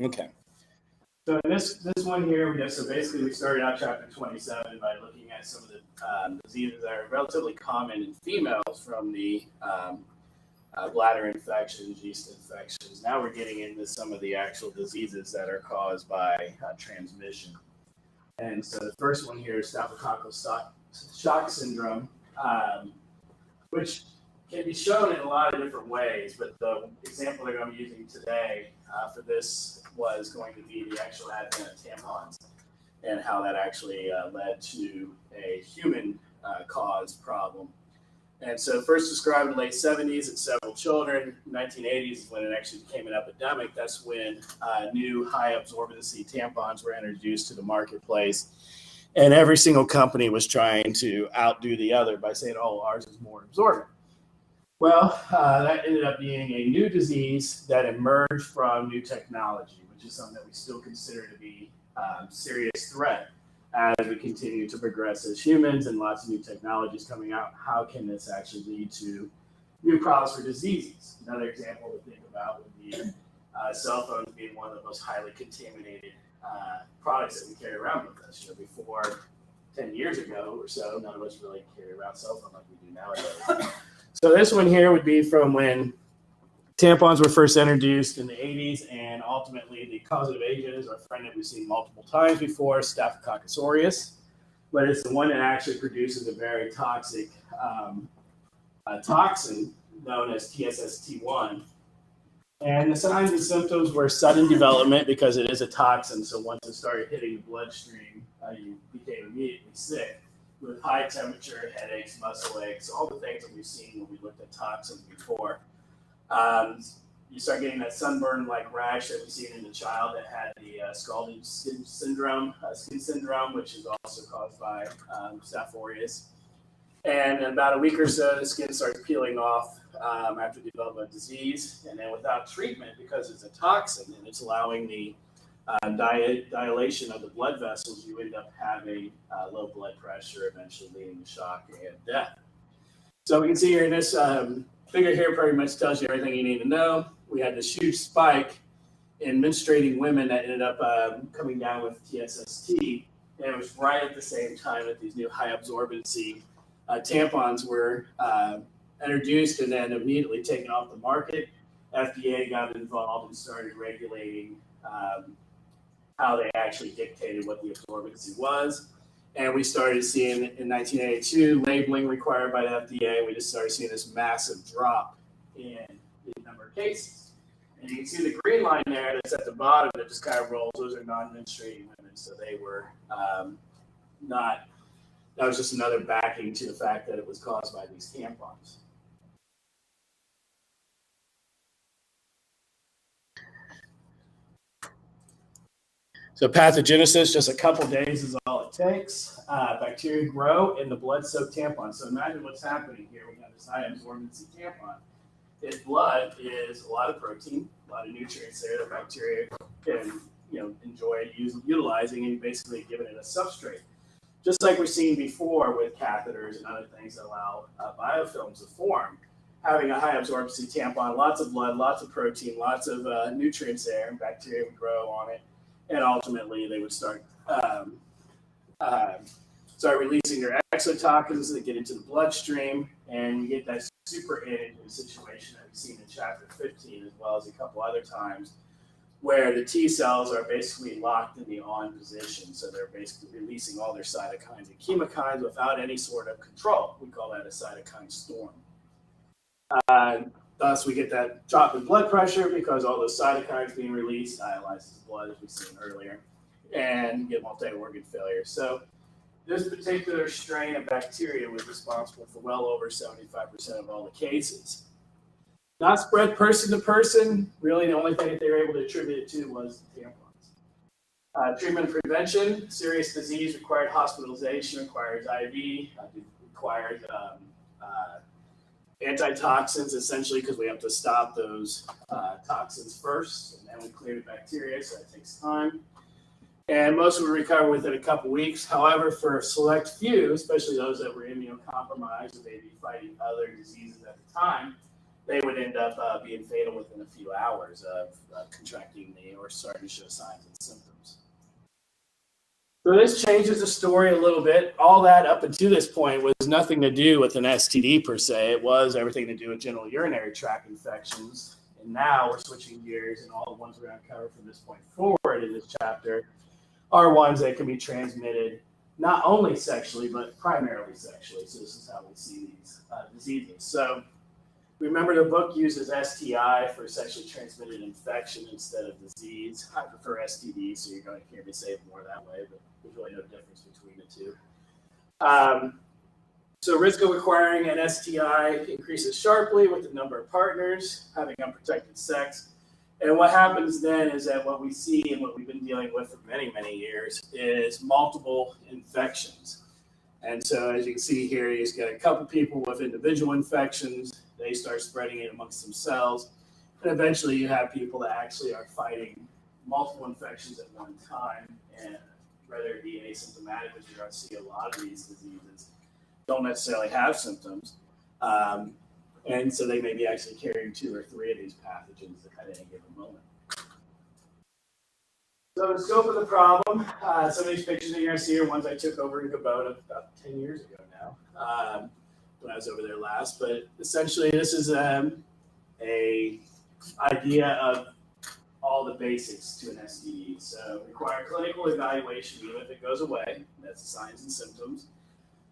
Okay. So this one here, so basically we started out chapter 27 by looking at some of the diseases that are relatively common in females from the bladder infections, yeast infections. Now we're getting into some of the actual diseases that are caused by transmission. And so the first one here is staphylococcal shock syndrome, which can be shown in a lot of different ways, but the example that I'm using today for this was going to be the actual advent of tampons and how that actually led to a human caused problem. And so first described in the late 70s in several children, 1980s is when it actually became an epidemic. That's when new high absorbency tampons were introduced to the marketplace. And every single company was trying to outdo the other by saying, oh, ours is more absorbent. Well, that ended up being a new disease that emerged from new technology, which is something that we still consider to be a serious threat as we continue to progress as humans and lots of new technologies coming out. How can this actually lead to new problems for diseases? Another example to think about would be cell phones being one of the most highly contaminated products that we carry around with us. Before 10 years ago or so, none of us really carry around cell phone like we do nowadays. So this one here would be from when tampons were first introduced in the 80s, and ultimately the causative agent is our friend that we've seen multiple times before, Staphylococcus aureus, but it's the one that actually produces a very toxic toxin known as TSST1. And the signs and symptoms were sudden development because it is a toxin, so once it started hitting the bloodstream, you became immediately sick, with high temperature, headaches, muscle aches, all the things that we've seen when we looked at toxins before. You start getting that sunburn-like rash that we've seen in the child that had the scalded skin syndrome, which is also caused by Staph aureus. And in about a week or so, the skin starts peeling off after the development of disease. And then without treatment, because it's a toxin and it's allowing the dilation of the blood vessels, you end up having low blood pressure, eventually leading to shock and death. So we can see here in this figure here pretty much tells you everything you need to know. We had this huge spike in menstruating women that ended up coming down with TSST, and it was right at the same time that these new high absorbency tampons were introduced and then immediately taken off the market. FDA got involved and started regulating how they actually dictated what the absorbency was. And we started seeing in 1982 labeling required by the FDA. We just started seeing this massive drop in the number of cases. And you can see the green line there that's at the bottom that just kind of rolls. Those are non-menstruating women. So they were not, that was just another backing to the fact that it was caused by these tampons. So pathogenesis, just a couple days is all it takes. Bacteria grow in the blood-soaked tampon. So imagine what's happening here. We have this high absorbency tampon. Its blood is a lot of protein, a lot of nutrients there that bacteria can enjoy utilizing, and you basically giving it a substrate. Just like we've seen before with catheters and other things that allow biofilms to form. Having a high absorbency tampon, lots of blood, lots of protein, lots of nutrients there, and bacteria would grow on it. And ultimately, they would start releasing their exotoxins that get into the bloodstream, and you get that super antigen situation that we've seen in chapter 15, as well as a couple other times, where the T cells are basically locked in the on position. So they're basically releasing all their cytokines and chemokines without any sort of control. We call that a cytokine storm. Thus, we get that drop in blood pressure because all those cytokines being released dialyzes the blood, as we've seen earlier, and you get multi-organ failure. So this particular strain of bacteria was responsible for well over 75% of all the cases. Not spread person to person. Really, the only thing that they were able to attribute it to was the tampons. Treatment and prevention. Serious disease required hospitalization, requires IV, requires antitoxins, essentially, because we have to stop those toxins first, and then we clear the bacteria, so that takes time. And most would recover within a couple weeks. However, for a select few, especially those that were immunocompromised or maybe fighting other diseases at the time, they would end up being fatal within a few hours of contracting or starting to show signs and symptoms. So this changes the story a little bit. All that up until this point was nothing to do with an STD per se. It was everything to do with genital urinary tract infections. And now we're switching gears, and all the ones we're going to cover from this point forward in this chapter are ones that can be transmitted not only sexually, but primarily sexually. So this is how we see these diseases. So remember, the book uses STI for sexually transmitted infection instead of disease. I prefer STD, so you're going to hear me say it more that way, but there's really no difference between the two. So risk of acquiring an STI increases sharply with the number of partners having unprotected sex. And what happens then is that what we see and what we've been dealing with for many, many years is multiple infections. And so as you can see here, you just get a couple people with individual infections. They start spreading it amongst themselves. And eventually you have people that actually are fighting multiple infections at one time. And whether it be asymptomatic, which you're going to see a lot of these diseases don't necessarily have symptoms. And so they may be actually carrying 2 or 3 of these pathogens at any given moment. So the scope of the problem, some of these pictures that you're going to see are ones I took over in Kubota about 10 years ago now, when I was over there last. But essentially, this is a idea of all the basics to an STD. So require clinical evaluation, even if it goes away. That's the signs and symptoms.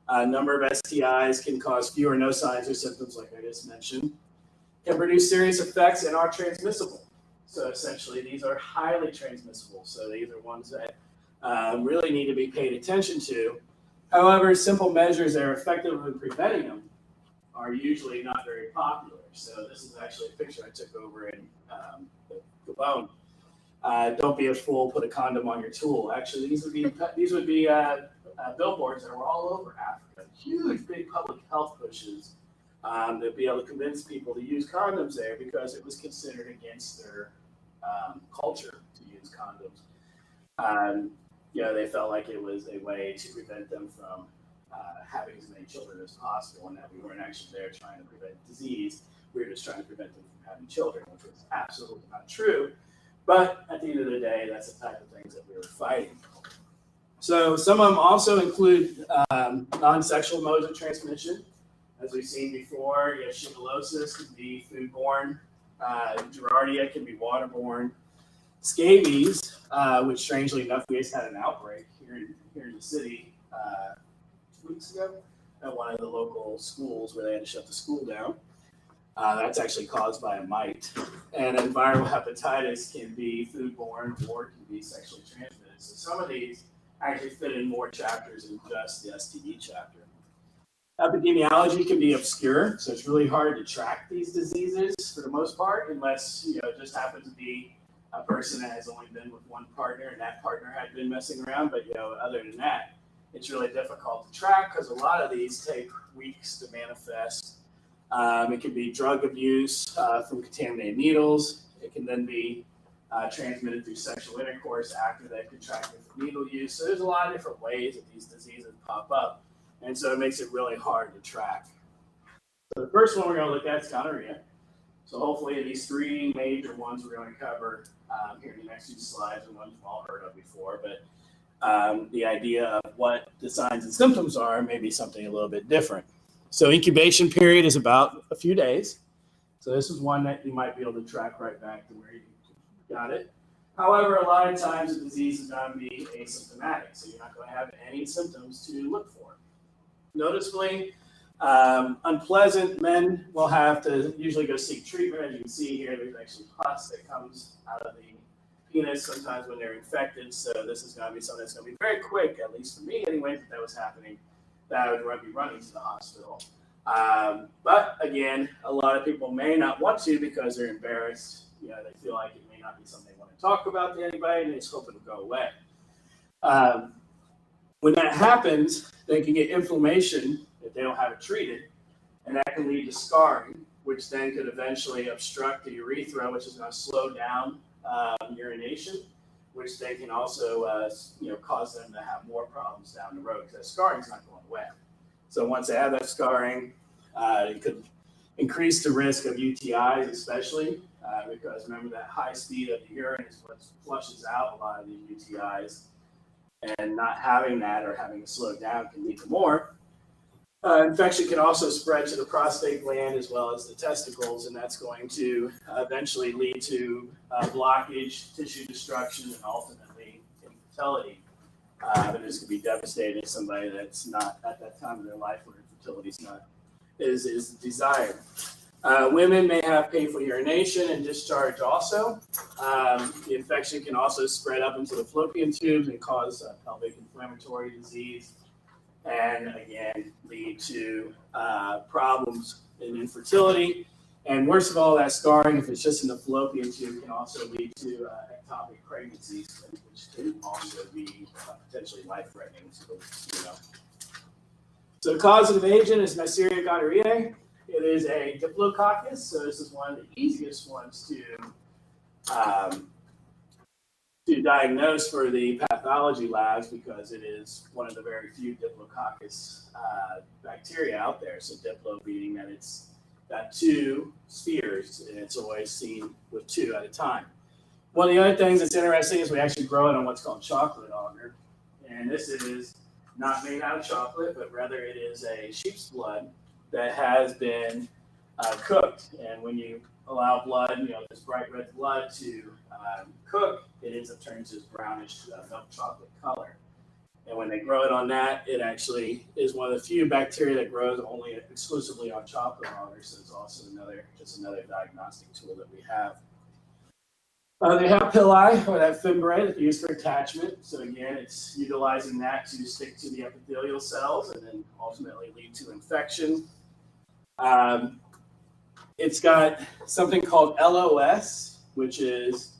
A number of STIs can cause few or no signs or symptoms, like I just mentioned. Can produce serious effects and are transmissible. So essentially, these are highly transmissible. So these are ones that really need to be paid attention to. However, simple measures that are effective in preventing them are usually not very popular. So this is actually a picture I took over in Gabon. Don't be a fool. Put a condom on your tool. Actually, these would be billboards that were all over Africa. Huge, big public health pushes to be able to convince people to use condoms there because it was considered against their culture to use condoms. They felt like it was a way to prevent them from having as many children as possible, and that we weren't actually there trying to prevent disease. We were just trying to prevent them from having children, which was absolutely not true. But at the end of the day, that's the type of things that we were fighting. So some of them also include non-sexual modes of transmission. As we've seen before, shigellosis can be foodborne. Giardia can be waterborne. Scabies, which strangely enough, we just had an outbreak here in the city 2 weeks ago at one of the local schools where they had to shut the school down. That's actually caused by a mite. And then viral hepatitis can be foodborne or can be sexually transmitted. So some of these actually fit in more chapters than just the STD chapter. Epidemiology can be obscure, so it's really hard to track these diseases for the most part, unless it just happens to be a person that has only been with one partner and that partner had been messing around. But other than that, it's really difficult to track because a lot of these take weeks to manifest. It can be drug abuse from contaminated needles. It can then be transmitted through sexual intercourse after they've contracted from needle use. So there's a lot of different ways that these diseases pop up. And so it makes it really hard to track. So the first one we're going to look at is gonorrhea. So hopefully these 3 major ones we're going to cover here in the next few slides are ones we've all heard of before. But the idea of what the signs and symptoms are may be something a little bit different. So incubation period is about a few days. So this is one that you might be able to track right back to where you got it. However, a lot of times the disease is going to be asymptomatic, so you're not going to have any symptoms to look for. Noticeably, unpleasant, men will have to usually go seek treatment. As you can see here, there's actually pus that comes out of the penis sometimes when they're infected. So this is going to be something that's going to be very quick, at least for me anyway, that was happening, that I would be running to the hospital. But again, a lot of people may not want to because they're embarrassed. They feel like it may not be something they want to talk about to anybody, and they just hope it'll go away. When that happens, they can get inflammation if they don't have it treated, and that can lead to scarring, which then could eventually obstruct the urethra, which is going to slow down urination, which they can also cause them to have more problems down the road because that scarring is not going away. So once they have that scarring, it could increase the risk of UTIs, especially because remember that high speed of the urine is what flushes out a lot of the UTIs, and not having that or having to slow down can lead to more. Infection can also spread to the prostate gland as well as the testicles, and that's going to eventually lead to blockage, tissue destruction, and ultimately infertility. And this could be devastating to somebody that's not at that time of their life where infertility is desired. Women may have painful urination and discharge also. The infection can also spread up into the fallopian tubes and cause pelvic inflammatory disease, and again lead to problems in infertility. And worst of all, that scarring, if it's just in the fallopian tube, can also lead to ectopic pregnancies, which can also be potentially life-threatening. So the causative agent is Neisseria gonorrhoeae. It is a diplococcus, so this is one of the easiest ones to diagnose for the pathology labs because it is one of the very few diplococcus bacteria out there. So diplo meaning that it's got two spheres, and it's always seen with two at a time. One of the other things that's interesting is we actually grow it on what's called chocolate agar, and this is not made out of chocolate, but rather it is a sheep's blood that has been cooked. And when you allow blood, this bright red blood to cook, it ends up turning to this brownish milk chocolate color. And when they grow it on that, it actually is one of the few bacteria that grows only exclusively on chocolate agar. So it's also another diagnostic tool that we have. They have pili, or that fimbriae, that's used for attachment. So again, it's utilizing that to stick to the epithelial cells and then ultimately lead to infection. It's got something called LOS, which is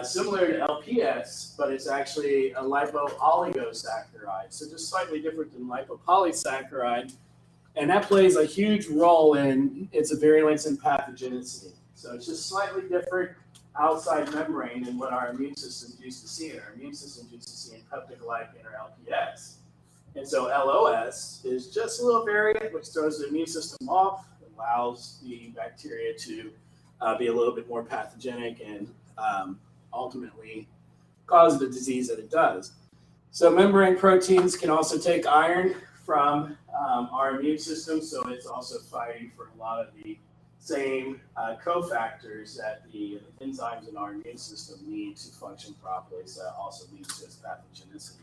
similar to LPS, but it's actually a lipo-oligosaccharide. So just slightly different than lipopolysaccharide. And that plays a huge role in its virulence and pathogenicity. So it's just slightly different outside membrane than what our immune system used to see. Our immune system used to see in peptide-glycan or LPS. And so LOS is just a little variant which throws the immune system off, allows the bacteria to be a little bit more pathogenic and ultimately cause the disease that it does. So membrane proteins can also take iron from our immune system, so it's also fighting for a lot of the same cofactors that the enzymes in our immune system need to function properly, so that also leads to its pathogenicity.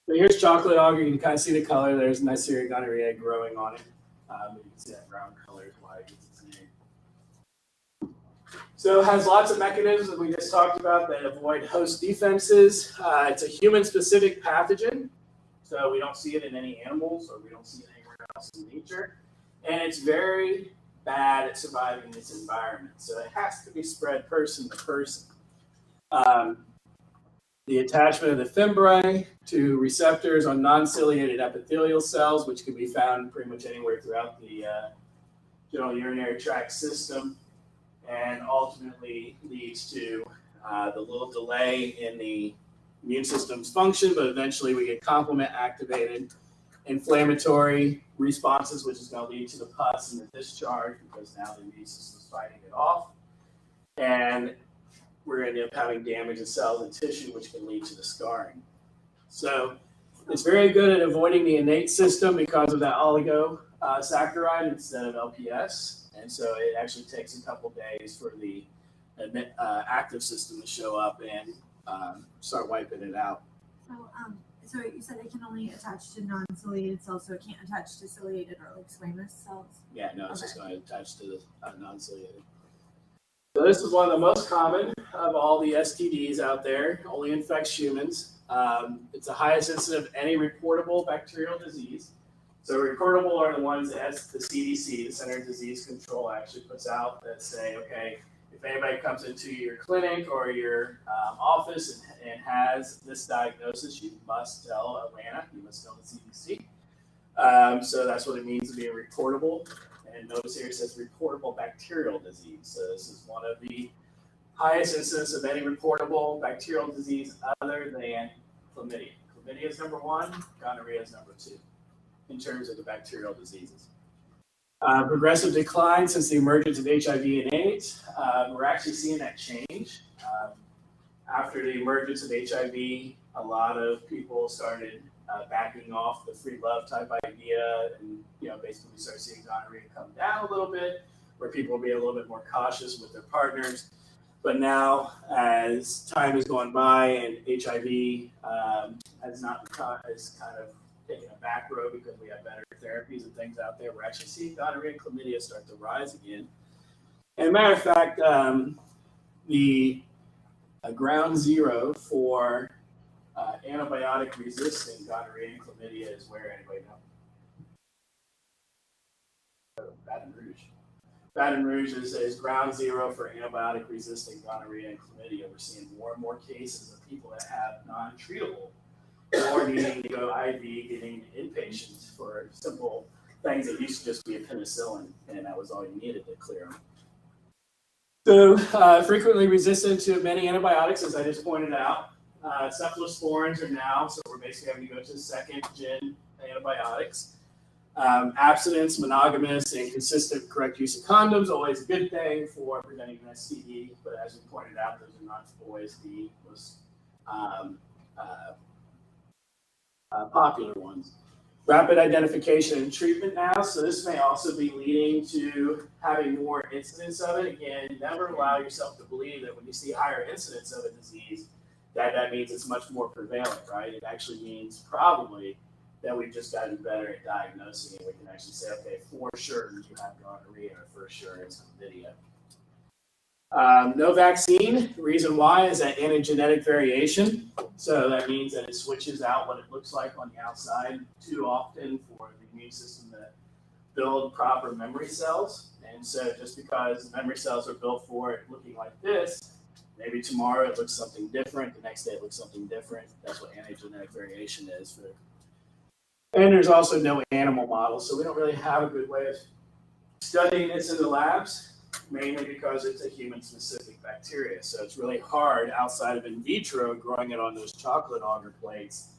So here's chocolate agar. You can kind of see the color. There's Neisseria gonorrhoeae growing on it. You can see that brown color is why it gets its name. So it has lots of mechanisms that we just talked about that avoid host defenses. It's a human-specific pathogen, so we don't see it in any animals or we don't see it anywhere else in nature. And it's very bad at surviving in its environment, so it has to be spread person to person. The attachment of the fimbriae to receptors on non-ciliated epithelial cells, which can be found pretty much anywhere throughout the general urinary tract system, and ultimately leads to the little delay in the immune system's function, but eventually we get complement activated inflammatory responses, which is going to lead to the pus and the discharge because now the immune system is fighting it off. And we're going to end up having damage in cells and tissue, which can lead to the scarring. So it's very good at avoiding the innate system because of that oligosaccharide instead of LPS. And so it actually takes a couple days for the active system to show up and start wiping it out. So you said it can only attach to non-ciliated cells, so it can't attach to ciliated or like squamous cells? Yeah, no, it's just going to attach to the non-ciliated. So this is one of the most common of all the STDs out there, only infects humans. It's the highest incidence of any reportable bacterial disease. So reportable are the ones that the CDC, the Center for Disease Control, actually puts out that say, okay, if anybody comes into your clinic or your office and has this diagnosis, you must tell Atlanta, you must tell the CDC. So that's what it means to be a reportable. And notice here it says reportable bacterial disease. So this is one of the highest incidence of any reportable bacterial disease other than chlamydia. Chlamydia is number one, gonorrhea is number two in terms of the bacterial diseases. Progressive decline since the emergence of HIV and AIDS. We're actually seeing that change. After the emergence of HIV, a lot of people started backing off the free love type idea, and basically we started seeing gonorrhea come down a little bit, where people will be a little bit more cautious with their partners. But now, as time has gone by and HIV has kind of taken a back road because we have better therapies and things out there, we're actually seeing gonorrhea and chlamydia start to rise again. And matter of fact, the ground zero for antibiotic-resistant gonorrhea and chlamydia is where, anybody know? Baton Rouge. Baton Rouge is ground zero for antibiotic-resistant gonorrhea and chlamydia. We're seeing more and more cases of people that have non-treatable or needing to go IV, getting inpatients for simple things that used to just be a penicillin, and that was all you needed to clear them. So frequently resistant to many antibiotics, as I just pointed out. Cephalosporins are now, so we're basically having to go to second-gen antibiotics. Abstinence, monogamous, and consistent correct use of condoms, always a good thing for preventing an STD, but as we pointed out, those are not always the most popular ones. Rapid identification and treatment now, so this may also be leading to having more incidence of it. Again, never allow yourself to believe that when you see higher incidence of a disease, that means it's much more prevalent, right? It actually means probably that we've just gotten better at diagnosing it. We can actually say, okay, for sure you have gonorrhea, or for sure it's chlamydia. No vaccine. The reason why is that antigenetic variation. So that means that it switches out what it looks like on the outside too often for the immune system to build proper memory cells. And so just because memory cells are built for it looking like this, maybe tomorrow it looks something different, the next day it looks something different. That's what antigenetic variation is for. And there's also no animal models, so we don't really have a good way of studying this in the labs, mainly because it's a human-specific bacteria. So it's really hard outside of in vitro growing it on those chocolate auger plates.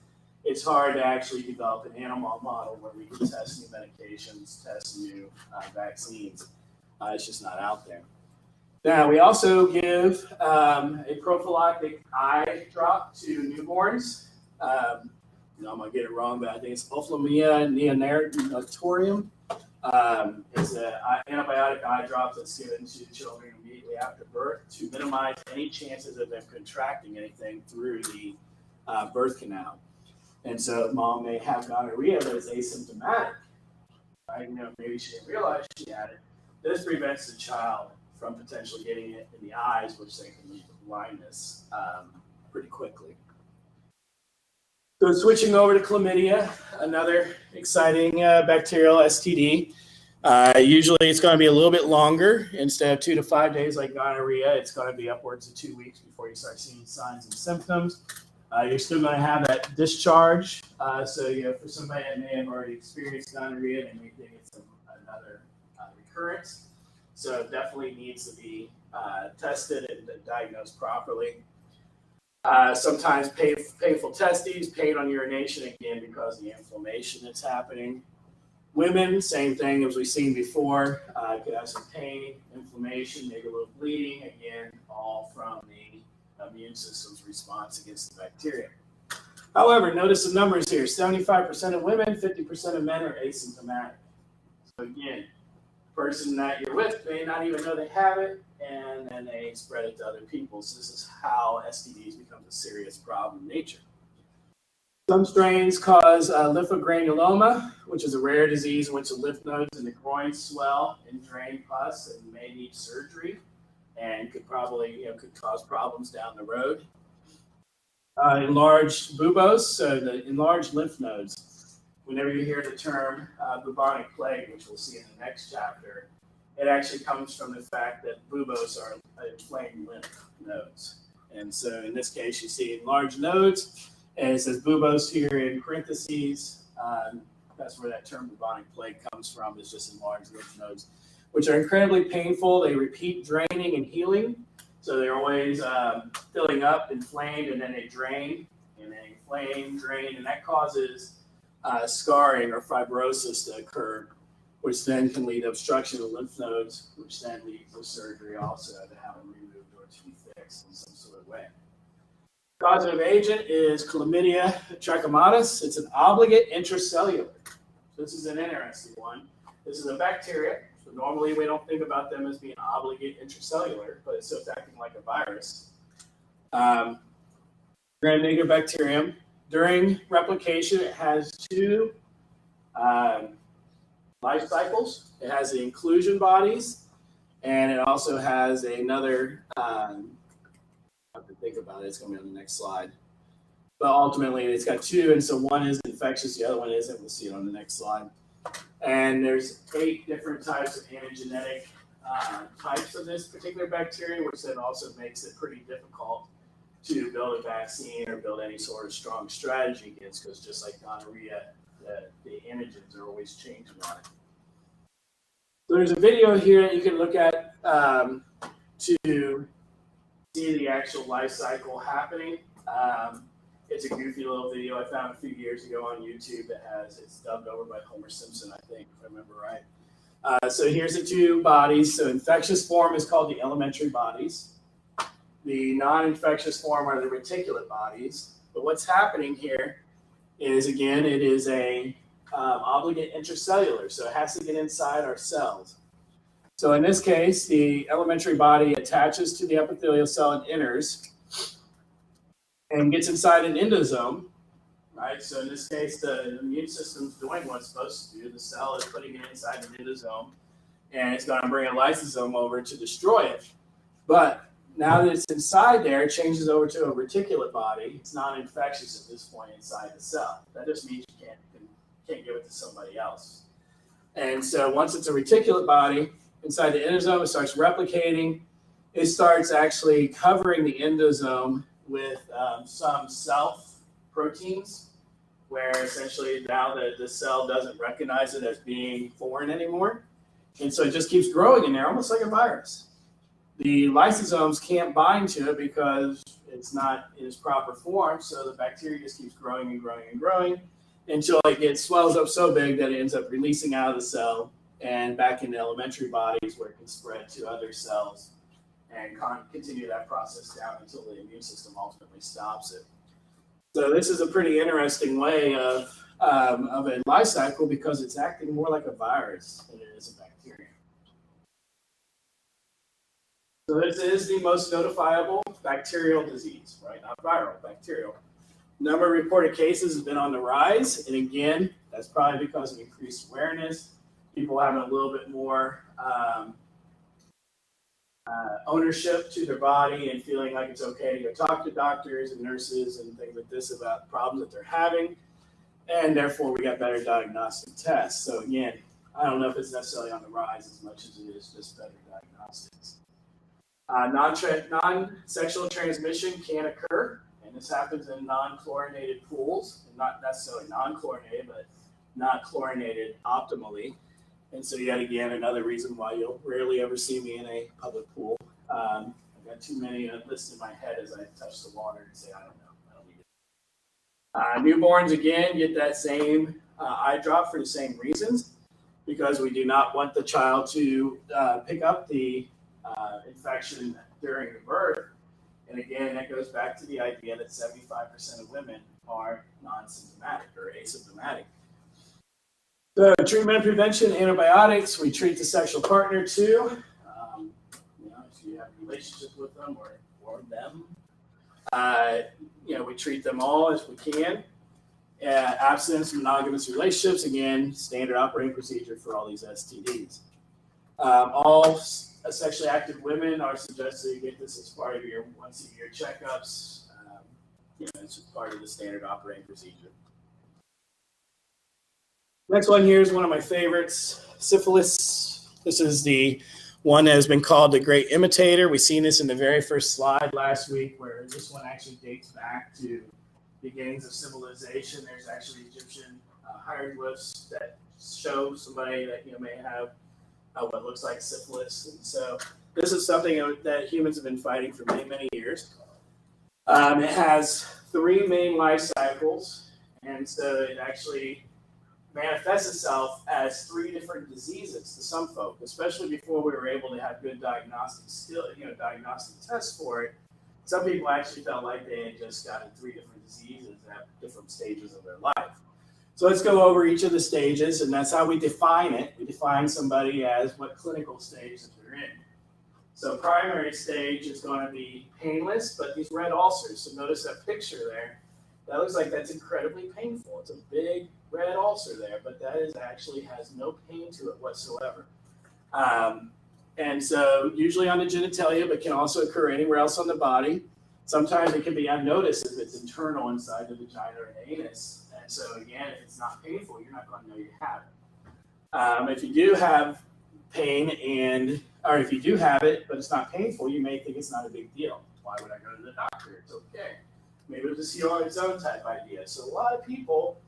It's hard to actually develop an animal model where we can test new medications, test new vaccines. It's just not out there. Now, we also give a prophylactic eye drop to newborns. I'm going to get it wrong, but I think it's Ophthalmia neonatorium. It's an antibiotic eye drop that's given to children immediately after birth to minimize any chances of them contracting anything through the birth canal. And so mom may have gonorrhea, but it's asymptomatic. Right? Maybe she didn't realize she had it. This prevents the child from potentially getting it in the eyes, which they can lead to blindness pretty quickly. So switching over to chlamydia, another exciting bacterial STD. Usually it's going to be a little bit longer. Instead of 2 to 5 days like gonorrhea, it's going to be upwards of 2 weeks before you start seeing signs and symptoms. You're still going to have that discharge. So for somebody that may have already experienced gonorrhea, they may think it's another recurrence. So it definitely needs to be tested and diagnosed properly. Sometimes painful testes, pain on urination, again, because of the inflammation that's happening. Women, same thing as we've seen before, could have some pain, inflammation, maybe a little bleeding, again, all from the immune system's response against the bacteria. However, notice the numbers here. 75% of women, 50% of men are asymptomatic. So again, the person that you're with may not even know they have it, and then they spread it to other people. So this is how STDs become a serious problem in nature. Some strains cause lymphogranuloma, which is a rare disease in which the lymph nodes in the groin swell and drain pus and may need surgery, and could probably could cause problems down the road. Enlarged buboes, so the enlarged lymph nodes. Whenever you hear the term bubonic plague, which we'll see in the next chapter, it actually comes from the fact that buboes are inflamed lymph nodes. And so in this case, you see enlarged nodes, and it says buboes here in parentheses. That's where that term bubonic plague comes from, is just enlarged lymph nodes, which are incredibly painful. They repeat draining and healing. So they're always filling up, inflamed, and then they drain, and then inflame, drain, and that causes scarring or fibrosis to occur which then can lead to obstruction of lymph nodes, which then leads to surgery also to have them removed or to be fixed in some sort of way. Causative agent is Chlamydia trachomatis. It's an obligate intracellular. So this is an interesting one. This is a bacteria. So normally we don't think about them as being obligate intracellular, but so it's acting like a virus. Gram-negative bacterium. During replication, it has two life cycles. It has the inclusion bodies, and it also has another. I have to think about it. It's going to be on the next slide. But ultimately, it's got two, and so one is infectious, the other one isn't. We'll see it on the next slide. And there's 8 different types of antigenetic types of this particular bacteria, which then also makes it pretty difficult to build a vaccine or build any sort of strong strategy against, because just like gonorrhea, the antigens are always changing on it. So there's a video here that you can look at to see the actual life cycle happening. It's a goofy little video I found a few years ago on YouTube that it's dubbed over by Homer Simpson, I think, if I remember right. So here's the 2 bodies. So infectious form is called the elementary bodies. The non-infectious form are the reticulate bodies. But what's happening here is, again, it is a obligate intracellular, so it has to get inside our cells. So in this case, the elementary body attaches to the epithelial cell and enters and gets inside an endosome, right? So in this case, the immune system's doing what it's supposed to do. The cell is putting it inside an endosome, and it's going to bring a lysosome over to destroy it. But now that it's inside there, it changes over to a reticulate body. It's non-infectious at this point inside the cell. That just means you can't give it to somebody else. And so once it's a reticulate body inside the endosome, it starts replicating. It starts actually covering the endosome with some self proteins, where essentially now the cell doesn't recognize it as being foreign anymore. And so it just keeps growing in there, almost like a virus. The lysosomes can't bind to it because it's not in its proper form, so the bacteria just keeps growing and growing and growing until it swells up so big that it ends up releasing out of the cell and back into elementary bodies, where it can spread to other cells and continue that process down until the immune system ultimately stops it. So this is a pretty interesting way of a life cycle, because it's acting more like a virus than it is a bacteria. So this is the most notifiable bacterial disease, right? Not viral, bacterial. Number of reported cases has been on the rise, and again, that's probably because of increased awareness, people having a little bit more ownership to their body and feeling like it's okay to go talk to doctors and nurses and things like this about problems that they're having, and therefore we got better diagnostic tests. So again, I don't know if it's necessarily on the rise as much as it is just better diagnostics. Non-sexual transmission can occur, and this happens in non-chlorinated pools, and not necessarily non-chlorinated, but not chlorinated optimally. And so yet again, another reason why you'll rarely ever see me in a public pool. I've got too many listed in my head as I touch the water and say, I don't know, I don't need it. Newborns, again, get that same eye drop for the same reasons, because we do not want the child to pick up the infection during the birth. And again, that goes back to the idea that 75% of women are non-symptomatic or asymptomatic. So treatment, prevention, antibiotics. We treat the sexual partner too. If you have a relationship with them or them, we treat them all as we can. Abstinence, monogamous relationships. Again, standard operating procedure for all these STDs. All sexually active women are suggested to get this as part of your once-a-year checkups. It's just part of the standard operating procedure. Next one here is one of my favorites, syphilis. This is the one that has been called the great imitator. We've seen this in the very first slide last week, where this one actually dates back to beginnings of civilization. There's actually Egyptian hieroglyphs that show somebody that may have what looks like syphilis. And so this is something that humans have been fighting for many, many years. It has 3 main life cycles, and so it actually manifests itself as 3 different diseases to some folk, especially before we were able to have good diagnostic tests for it. Some people actually felt like they had just gotten 3 different diseases at different stages of their life. So let's go over each of the stages, and that's how we define it. We define somebody as what clinical stage that they're in. So primary stage is going to be painless, but these red ulcers. So notice that picture there. That looks like that's incredibly painful. It's a big red ulcer there, but that is actually has no pain to it whatsoever. And so usually on the genitalia, but can also occur anywhere else on the body. Sometimes it can be unnoticed if it's internal inside the vagina or anus. And so again, if it's not painful, you're not going to know you have it. If you do have pain or if you do have it, but it's not painful, you may think it's not a big deal. Why would I go to the doctor? It's okay. Maybe it was a CO on its own type idea. So a lot of people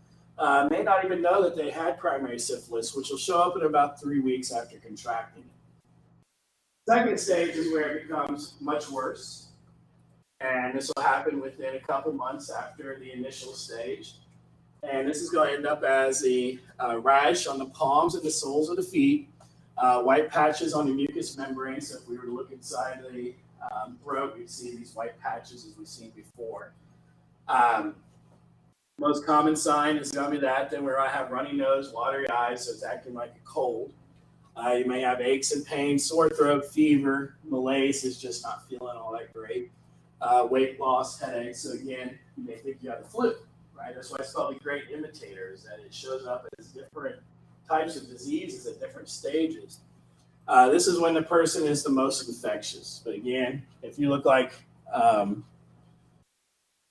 may not even know that they had primary syphilis, which will show up in about 3 weeks after contracting it. Second stage is where it becomes much worse. And this will happen within a couple months after the initial stage. And this is going to end up as a rash on the palms and the soles of the feet, white patches on the mucous membrane. So if we were to look inside the throat, we'd see these white patches as we've seen before. Most common sign is going to be that. Then we're going to have runny nose, watery eyes, so it's acting like a cold. You may have aches and pains, sore throat, fever, malaise is just not feeling all that great. Weight loss, headaches. So again, you may think you have the flu, right? That's why it's called a great imitator, is that it shows up as different types of diseases at different stages. This is when the person is the most infectious. But again, if you look like,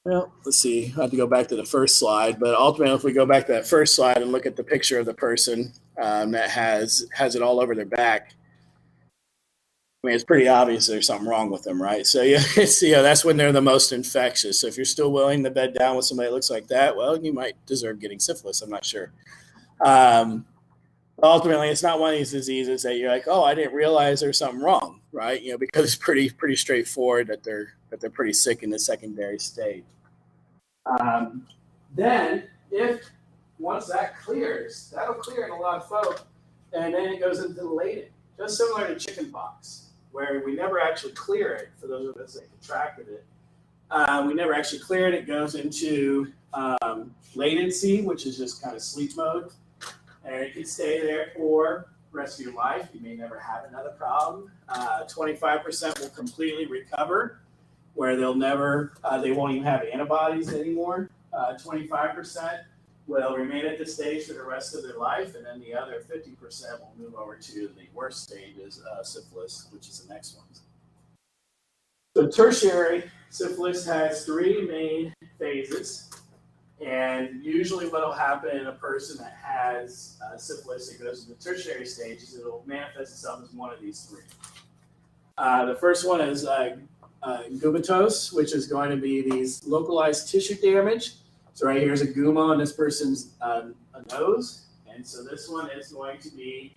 well, let's see, I have to go back to the first slide. But ultimately, if we go back to that first slide and look at the picture of the person that has it all over their back, I mean, it's pretty obvious there's something wrong with them, right? So yeah, that's when they're the most infectious. So if you're still willing to bed down with somebody that looks like that, well, you might deserve getting syphilis. I'm not sure. Ultimately, it's not one of these diseases that you're like, oh, I didn't realize there's something wrong, right? Because it's pretty straightforward that they're pretty sick in the secondary stage. Then, if once that clears, that'll clear in a lot of folk, and then it goes into the latent, just similar to chickenpox, where we never actually clear it. For those of us that contracted it, we never actually clear it. It goes into latency, which is just kind of sleep mode. And it can stay there for the rest of your life. You may never have another problem. 25% will completely recover, where they won't even have antibodies anymore. 25% will remain at this stage for the rest of their life, and then the other 50% will move over to the worst stages, syphilis, which is the next one. So tertiary syphilis has 3 main phases. And usually what will happen in a person that has syphilis that goes to the tertiary stage is it'll manifest itself as one of these 3. The first one is gumatose, which is going to be these localized tissue damage. So right here is a guma on this person's nose. And so this one is going to be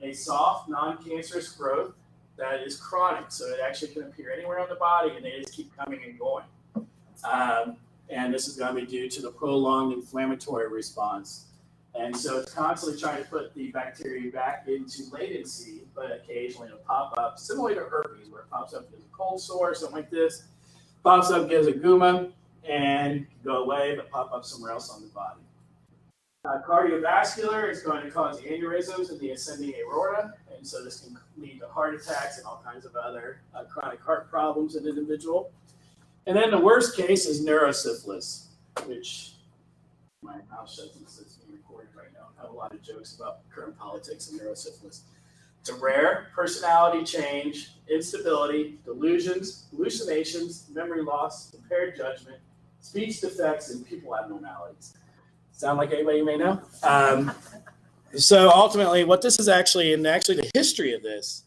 a soft, non-cancerous growth that is chronic. So it actually can appear anywhere on the body, and they just keep coming and going. And this is going to be due to the prolonged inflammatory response. And so it's constantly trying to put the bacteria back into latency, but occasionally it'll pop up, similar to herpes, where it pops up as a cold sore or something like this, pops up, gives a guma, and go away, but pop up somewhere else on the body. Cardiovascular is going to cause aneurysms in the ascending aorta, and so this can lead to heart attacks and all kinds of other chronic heart problems in an individual. And then the worst case is neurosyphilis, which my mouth shuts since it's being recorded right now. I have a lot of jokes about current politics and neurosyphilis. It's a rare personality change, instability, delusions, hallucinations, memory loss, impaired judgment, speech defects, and pupil abnormalities. Sound like anybody you may know? So ultimately, what this is actually, and actually the history of this,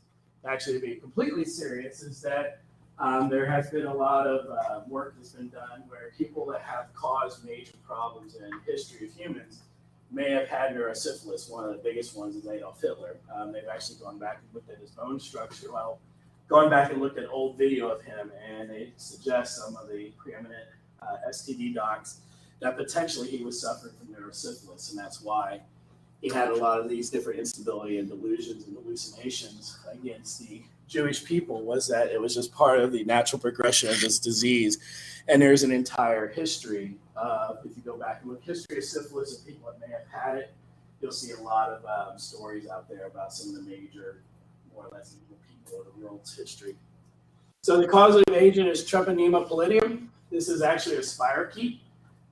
actually to be completely serious, is that there has been a lot of work that's been done where people that have caused major problems in history of humans may have had neurosyphilis. One of the biggest ones is Adolf Hitler. They've actually gone back and looked at his bone structure. Well, gone back and looked at old video of him, and they suggest some of the preeminent STD docs that potentially he was suffering from neurosyphilis, and that's why he had a lot of these different instability and delusions and hallucinations against the Jewish people, was that it was just part of the natural progression of this disease. And there's an entire history of, if you go back and look history of syphilis and people that may have had it, you'll see a lot of stories out there about some of the major, more or less evil people of the world's history. So the causative agent is Treponema pallidum. This is actually a spirochete.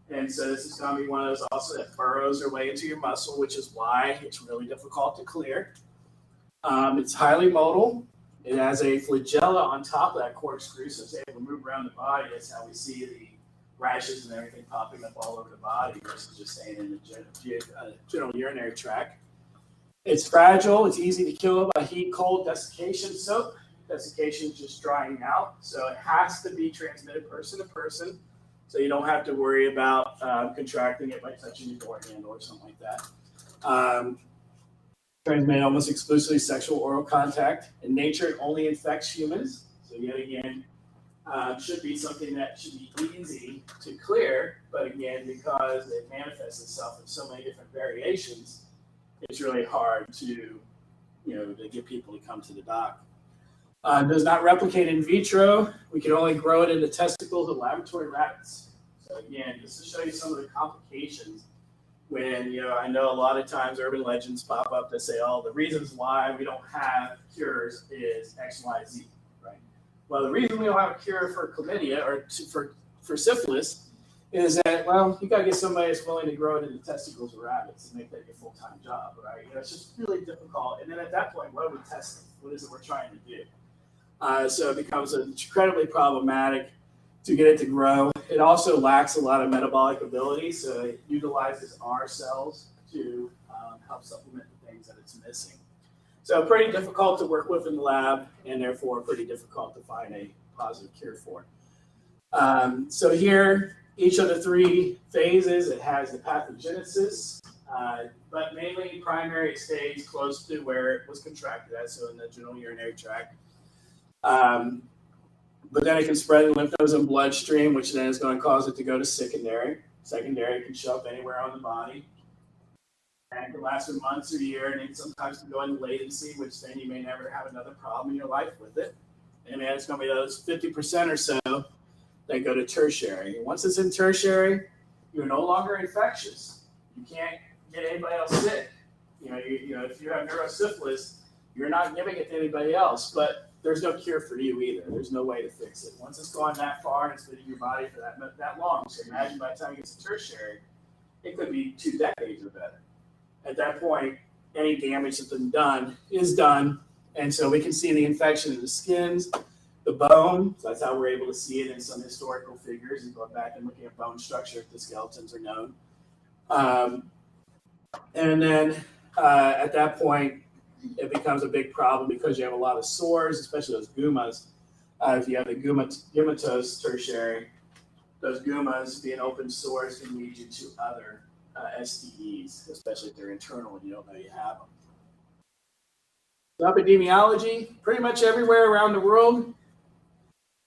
And so this is going to be one of those also that burrows their way into your muscle, which is why it's really difficult to clear. It's highly motile. It has a flagella on top of that corkscrew, so it's able to move around the body. That's how we see the rashes and everything popping up all over the body versus just staying in the general urinary tract. It's fragile. It's easy to kill by heat, cold, desiccation, soap. Desiccation is just drying out, so it has to be transmitted person to person. So you don't have to worry about contracting it by touching your door handle or something like that. Transmitted almost exclusively sexual oral contact. In nature, it only infects humans. So yet again, should be something that should be easy to clear. But again, because it manifests itself in so many different variations, it's really hard to get people to come to the doc. Does not replicate in vitro. We can only grow it in the testicles of laboratory rabbits. So again, just to show you some of the complications when, I know a lot of times urban legends pop up that say, oh, the reasons why we don't have cures is X, Y, Z, right? Well, the reason we don't have a cure for chlamydia or for syphilis is that, well, you got to get somebody that's willing to grow it in the testicles of rabbits and make that your full-time job, right? It's just really difficult. And then at that point, what are we testing? What is it we're trying to do? So it becomes incredibly problematic to get it to grow. It also lacks a lot of metabolic ability, so it utilizes our cells to help supplement the things that it's missing. So pretty difficult to work with in the lab, and therefore pretty difficult to find a positive cure for. So here, each of the three phases, it has the pathogenesis, but mainly primary it stays close to where it was contracted at, so in the general urinary tract. But then it can spread in lymph nodes and bloodstream, which then is going to cause it to go to secondary. Secondary can show up anywhere on the body. And it can last for months or a year, and then sometimes can go into latency, which then you may never have another problem in your life with it. And then it's going to be those 50% or so that go to tertiary. And once it's in tertiary, you're no longer infectious. You can't get anybody else sick. If you have neurosyphilis, you're not giving it to anybody else, but there's no cure for you either. There's no way to fix it. Once it's gone that far and it's been in your body for that long, so imagine by the time it gets to tertiary, it could be 2 decades or better. At that point, any damage that's been done is done, and so we can see the infection in the skins, the bone. So that's how we're able to see it in some historical figures and going back and looking at bone structure if the skeletons are known. And then at that point, it becomes a big problem because you have a lot of sores, especially those gummas. If you have the gummatose tertiary, those gummas being open sores can lead you to other STDs, especially if they're internal and you don't know you have them. So epidemiology, pretty much everywhere around the world.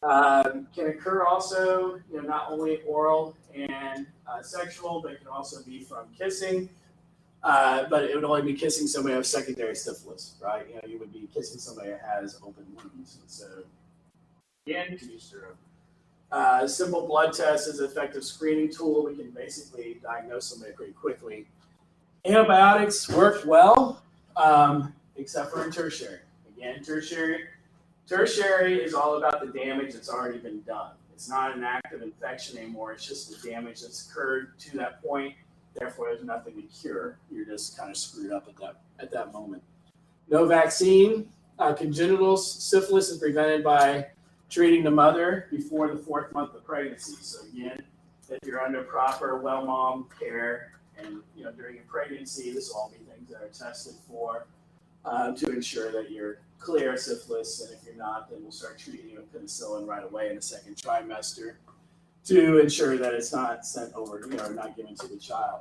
Can occur also, not only oral and sexual, but it can also be from kissing. But it would only be kissing somebody who has secondary syphilis, right? You would be kissing somebody who has open wounds. And so, again, simple blood test is an effective screening tool. We can basically diagnose somebody pretty quickly. Antibiotics work well, except for in tertiary. Again, tertiary is all about the damage that's already been done. It's not an active infection anymore. It's just the damage that's occurred to that point. Therefore, there's nothing to cure. You're just kind of screwed up at that moment. No vaccine. Congenital syphilis is prevented by treating the mother before the 4th month of pregnancy. So again, if you're under proper well mom care and during your pregnancy, this will all be things that are tested for to ensure that you're clear of syphilis. And if you're not, then we'll start treating you with penicillin right away in the 2nd trimester to ensure that it's not sent over, or not given to the child.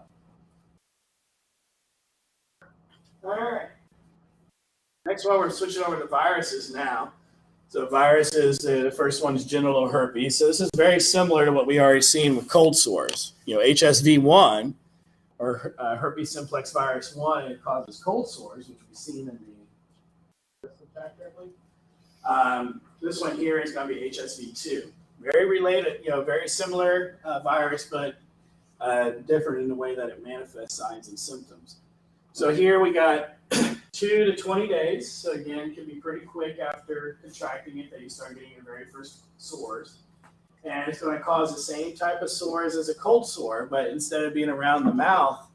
All right. Next one, we're switching over to viruses now. So viruses, the first one is genital herpes. So this is very similar to what we already seen with cold sores. HSV1 or herpes simplex virus 1, it causes cold sores, which we've seen in the this one here is going to be HSV2. Very related, very similar virus, but different in the way that it manifests signs and symptoms. So here we got 2 to 20 days. So again, it can be pretty quick after contracting it that you start getting your very first sores. And it's going to cause the same type of sores as a cold sore, but instead of being around the mouth,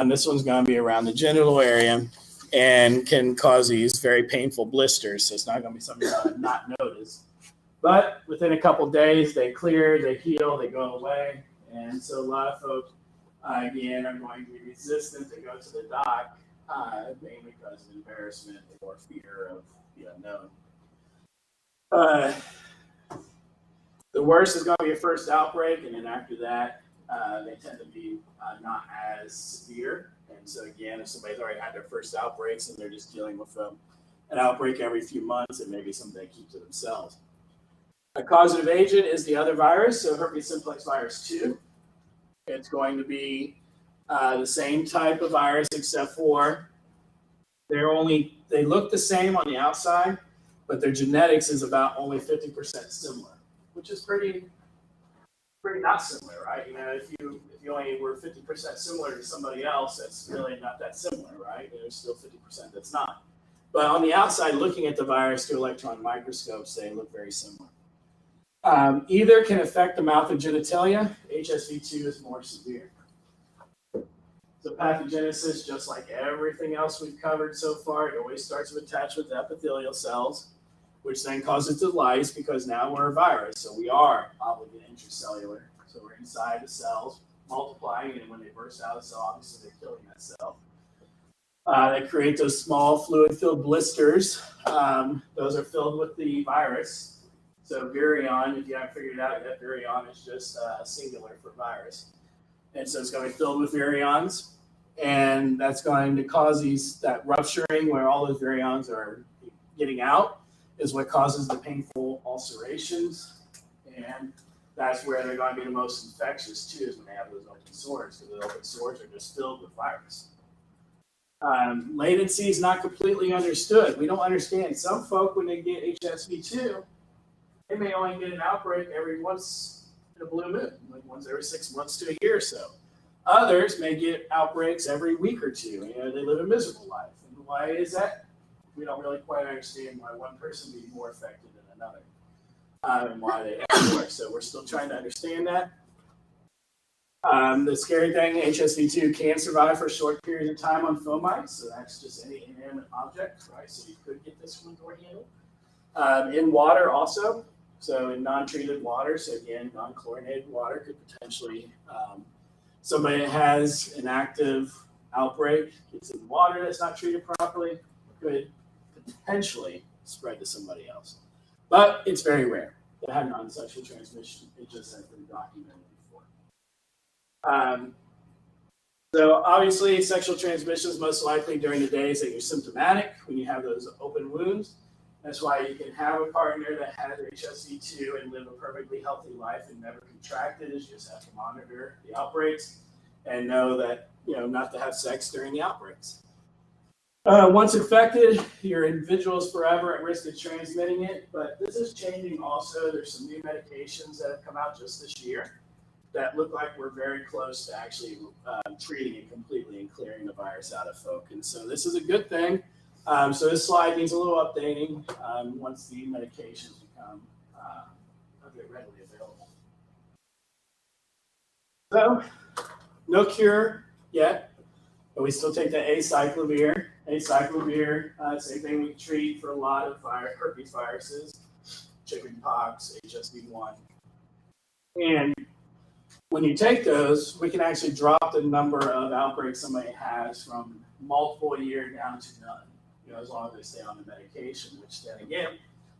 this one's going to be around the genital area and can cause these very painful blisters. So it's not going to be something that I've not noticed. But within a couple days, they clear, they heal, they go away. And so a lot of folks, again, are going to be resistant to go to the doc, mainly because of embarrassment or fear of the unknown. The worst is going to be a first outbreak, and then after that, they tend to be not as severe. And so again, if somebody's already had their first outbreaks and they're just dealing with an outbreak every few months, it may be something they keep to themselves. A causative agent is the other virus, so herpes simplex virus 2. It's going to be the same type of virus, except for they look the same on the outside, but their genetics is about only 50% similar, which is pretty not similar, right? If you only were 50% similar to somebody else, that's really not that similar, right? There's still 50% that's not. But on the outside, looking at the virus through electron microscopes, they look very similar. Either can affect the mouth and genitalia. HSV2 is more severe. So pathogenesis, just like everything else we've covered so far, it always starts with attachment to epithelial cells, which then causes to lyse because now we're a virus. So we are obligate intracellular. So we're inside the cells, multiplying, and when they burst out of the cell, obviously they're killing that cell. They create those small fluid-filled blisters. Those are filled with the virus. So virion, if you haven't figured it out yet, virion is just singular for virus. And so it's going to be filled with virions, and that's going to cause that rupturing where all those virions are getting out is what causes the painful ulcerations. And that's where they're going to be the most infectious too, is when they have those open sores, because the open sores are just filled with virus. Latency is not completely understood. We don't understand. Some folk, when they get HSV2, they may only get an outbreak every once in a blue moon, like once every 6 months to a year or so. Others may get outbreaks every week or two. They live a miserable life. And why is that? We don't really quite understand why one person would be more affected than another, and why they have more. So we're still trying to understand that. The scary thing, HSV2 can survive for short periods of time on fomites, so that's just any inanimate object, right? So you could get this from a door handle. In water also, so in non-treated water, so again, non-chlorinated water could potentially, somebody that has an active outbreak gets in water that's not treated properly, could potentially spread to somebody else. But it's very rare to have non-sexual transmission. It just has been documented before. So obviously, sexual transmission is most likely during the days that you're symptomatic, when you have those open wounds. That's why you can have a partner that has HSV2 and live a perfectly healthy life and never contract it. You just have to monitor the outbreaks and know that, not to have sex during the outbreaks. Once infected, your individual is forever at risk of transmitting it, but this is changing also. There's some new medications that have come out just this year that look like we're very close to actually treating it completely and clearing the virus out of folk. And so this is a good thing. So this slide needs a little updating once the medications become readily available. So no cure yet, but we still take the acyclovir. Acyclovir, same thing we treat for a lot of herpes viruses, chickenpox, HSV1. And when you take those, we can actually drop the number of outbreaks somebody has from multiple a year down to none, as long as they stay on the medication, which then again,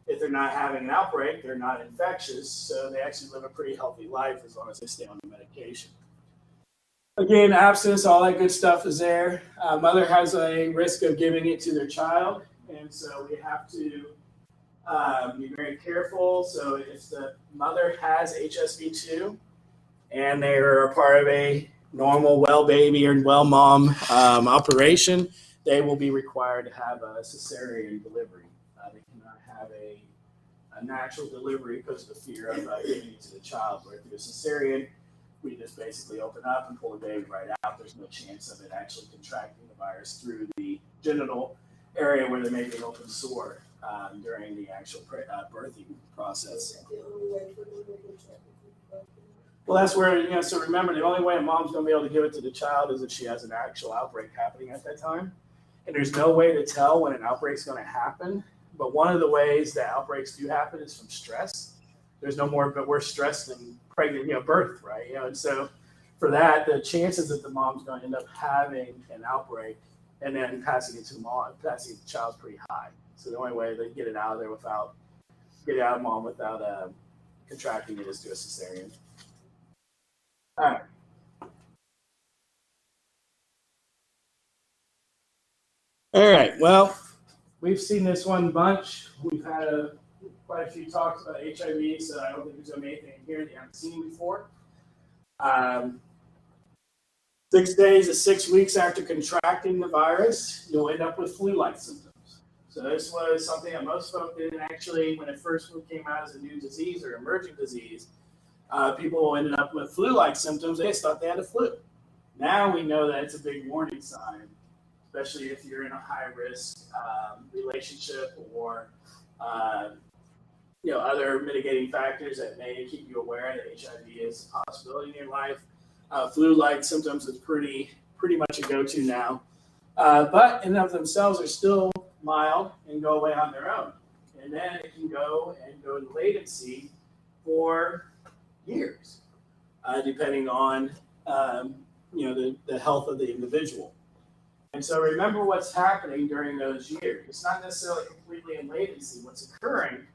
if they're not having an outbreak, they're not infectious, so they actually live a pretty healthy life as long as they stay on the medication. Again, abstinence, all that good stuff is there. Mother has a risk of giving it to their child, and so we have to be very careful. So if the mother has HSV2 and they are a part of a normal well baby or well mom operation, they will be required to have a cesarean delivery. They cannot have a natural delivery because of the fear of giving it to the child. Where through a cesarean, we just basically open up and pull the baby right out. There's no chance of it actually contracting the virus through the genital area where there may be an open sore during the actual birthing process. Well, that's where, so remember, the only way a mom's going to be able to give it to the child is if she has an actual outbreak happening at that time. And there's no way to tell when an outbreak's going to happen. But one of the ways that outbreaks do happen is from stress. There's no more, but we're stressed than pregnant, birth, right? And so for that, the chances that the mom's going to end up having an outbreak and then passing it to the child's pretty high. So the only way they get it out of there get it out of mom without contracting it is through a cesarean. All right. All right. Well, we've seen this one bunch. We've had quite a few talks about HIV, so I don't think there's going to be anything here that you haven't seen before. 6 days to 6 weeks after contracting the virus, you'll end up with flu-like symptoms. So this was something that most folks didn't actually, when it first came out as a new disease or emerging disease, people ended up with flu-like symptoms. They just thought they had a flu. Now we know that it's a big warning sign, especially if you're in a high-risk relationship or other mitigating factors that may keep you aware that HIV is a possibility in your life. Flu-like symptoms is pretty much a go-to now, but in and of themselves are still mild and go away on their own. And then it can go into latency for years, depending on the health of the individual. And so remember what's happening during those years. It's not necessarily completely in latency. What's occurring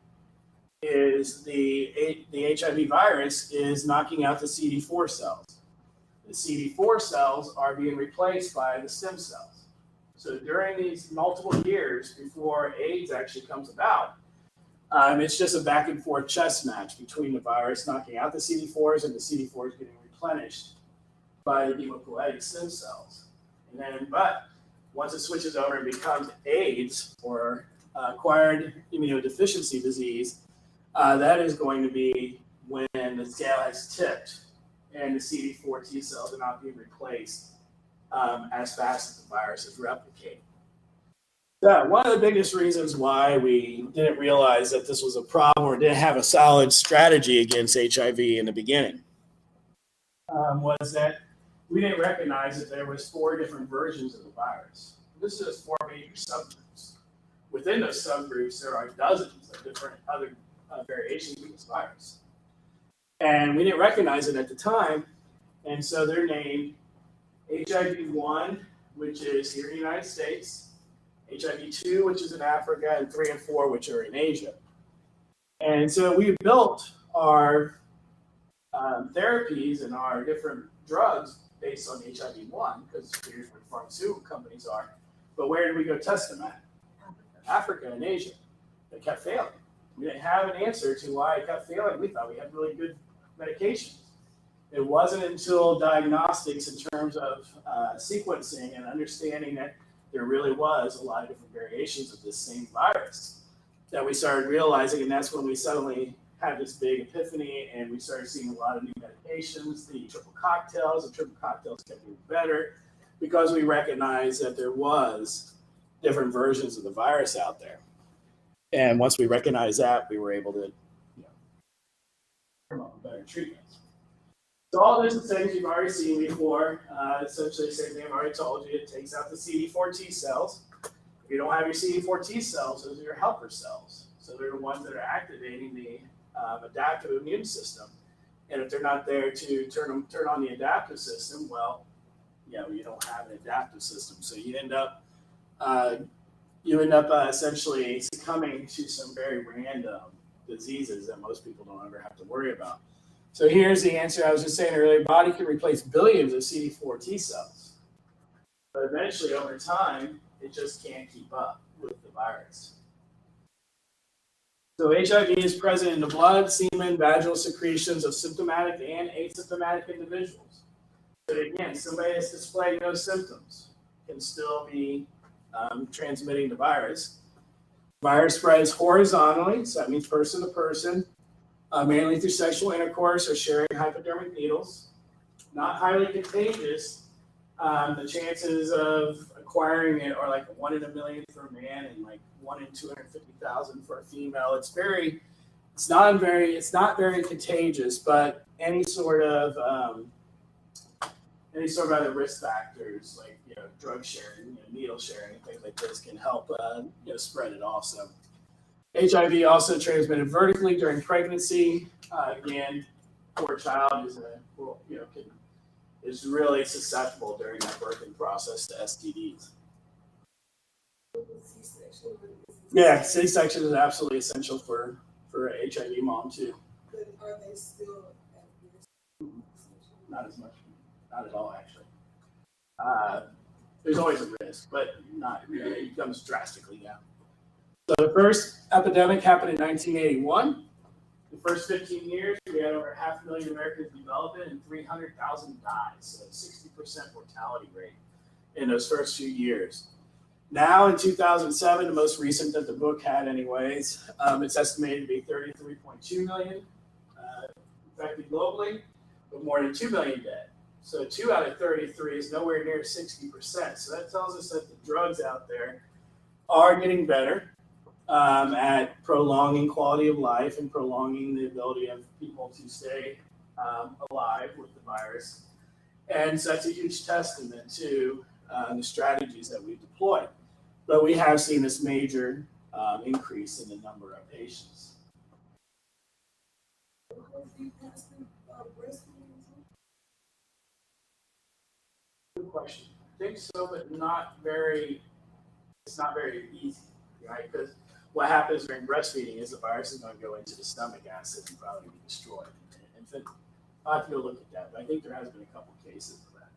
is the HIV virus is knocking out the CD4 cells. The CD4 cells are being replaced by the stem cells. So during these multiple years before AIDS actually comes about, it's just a back and forth chess match between the virus knocking out the CD4s and the CD4s getting replenished by the hematopoietic stem cells. And then, but once it switches over and becomes AIDS or acquired immunodeficiency disease, that is going to be when the scale has tipped and the CD4 T cells are not being replaced as fast as the virus is replicating. So one of the biggest reasons why we didn't realize that this was a problem or didn't have a solid strategy against HIV in the beginning was that we didn't recognize that there was 4 different versions of the virus. This is 4 major subgroups. Within those subgroups, there are dozens of different other variations of this virus. And we didn't recognize it at the time, and so they're named HIV-1, which is here in the United States, HIV-2, which is in Africa, and 3 and 4, which are in Asia. And so we built our therapies and our different drugs based on HIV-1, because here's where pharmaceutical companies are. But where did we go test them at? Africa and Asia. They kept failing. We didn't have an answer to why it kept failing. We thought we had really good medications. It wasn't until diagnostics in terms of sequencing and understanding that there really was a lot of different variations of this same virus that we started realizing, and that's when we suddenly had this big epiphany and we started seeing a lot of new medications, the triple cocktails kept getting better because we recognized that there was different versions of the virus out there. And once we recognized that, we were able to promote better treatments. So all this is things you've already seen before. Essentially the same thing I've already told you. It takes out the CD4 T cells. If you don't have your CD4 T cells, those are your helper cells. So they're the ones that are activating the adaptive immune system. And if they're not there to turn on the adaptive system, well, you don't have an adaptive system. So you end up essentially succumbing to some very random diseases that most people don't ever have to worry about. So here's the answer. I was just saying earlier, body can replace billions of CD4 T cells. But eventually, over time, it just can't keep up with the virus. So HIV is present in the blood, semen, vaginal secretions of symptomatic and asymptomatic individuals. So again, somebody that's displaying no symptoms can still be transmitting the virus. Virus spreads horizontally, so that means person to person, mainly through sexual intercourse or sharing hypodermic needles. Not highly contagious. The chances of acquiring it are like 1 in a million for a man and like 1 in 250,000 for a female. It's not very contagious, but any sort of other risk factors like drug sharing, needle sharing, and things like this can help spread it also. HIV also transmitted vertically during pregnancy. Again, poor child is really susceptible during that birthing process to STDs. Yeah, C-section is absolutely essential for an HIV mom too. But are they still at risk? Not as much, not at all actually. There's always a risk, but not it comes drastically down. So the first epidemic happened in 1981. The first 15 years, we had over 500,000 Americans develop it and 300,000 died. So 60% mortality rate in those first few years. Now in 2007, the most recent that the book had anyways, it's estimated to be 33.2 million infected globally, with more than 2 million dead. So 2 out of 33 is nowhere near 60%. So that tells us that the drugs out there are getting better at prolonging quality of life and prolonging the ability of people to stay alive with the virus. And so that's a huge testament to the strategies that we deployed. But we have seen this major increase in the number of patients. Good question. I think so, but it's not very easy, right? Because what happens during breastfeeding is the virus is going to go into the stomach acid and probably be destroyed. And I'll have to go look at that, but I think there has been a couple cases of that.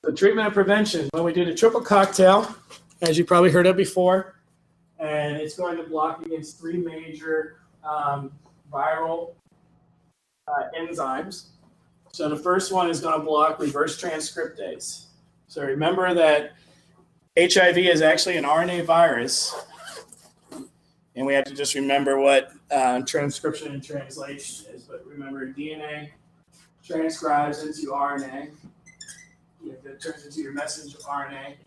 The treatment and prevention, when we do the triple cocktail, as you probably heard of before, and it's going to block against 3 major viral enzymes. So the first one is going to block reverse transcriptase. So remember that HIV is actually an RNA virus, and we have to just remember what transcription and translation is. But remember, DNA transcribes into RNA. That turns into your messenger RNA,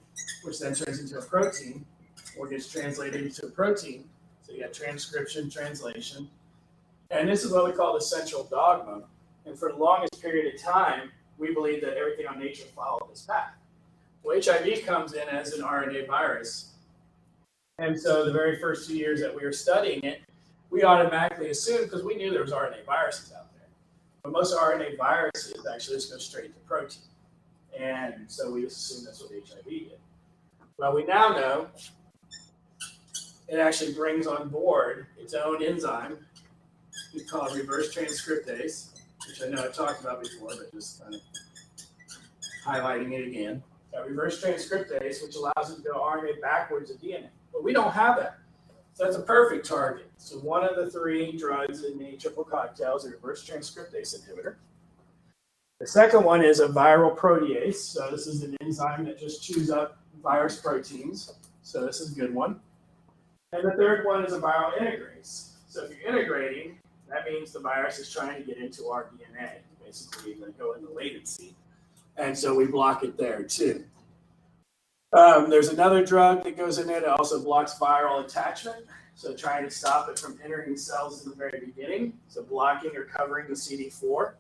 which then turns into a protein, or gets translated into a protein. So you got transcription, translation. And this is what we call the central dogma. And for the longest period of time, we believed that everything on nature followed this path. Well, HIV comes in as an RNA virus. And so the very first 2 years that we were studying it, we automatically assumed, because we knew there was RNA viruses out there, but most RNA viruses actually just go straight to protein. And so we just assumed that's what HIV did. Well, we now know it actually brings on board its own enzyme. We call it reverse transcriptase, which I know I've talked about before, but just kind of highlighting it again. Got reverse transcriptase, which allows it to go RNA backwards to DNA. But we don't have that. So that's a perfect target. So one of the 3 drugs in the triple cocktail is a reverse transcriptase inhibitor. The second one is a viral protease. So this is an enzyme that just chews up virus proteins. So this is a good one. And the third one is a viral integrase. So if you're integrating, that means the virus is trying to get into our DNA. Basically, going to go into latency. And so we block it there too. There's another drug that goes in there that also blocks viral attachment. So trying to stop it from entering cells in the very beginning. So blocking or covering the CD4.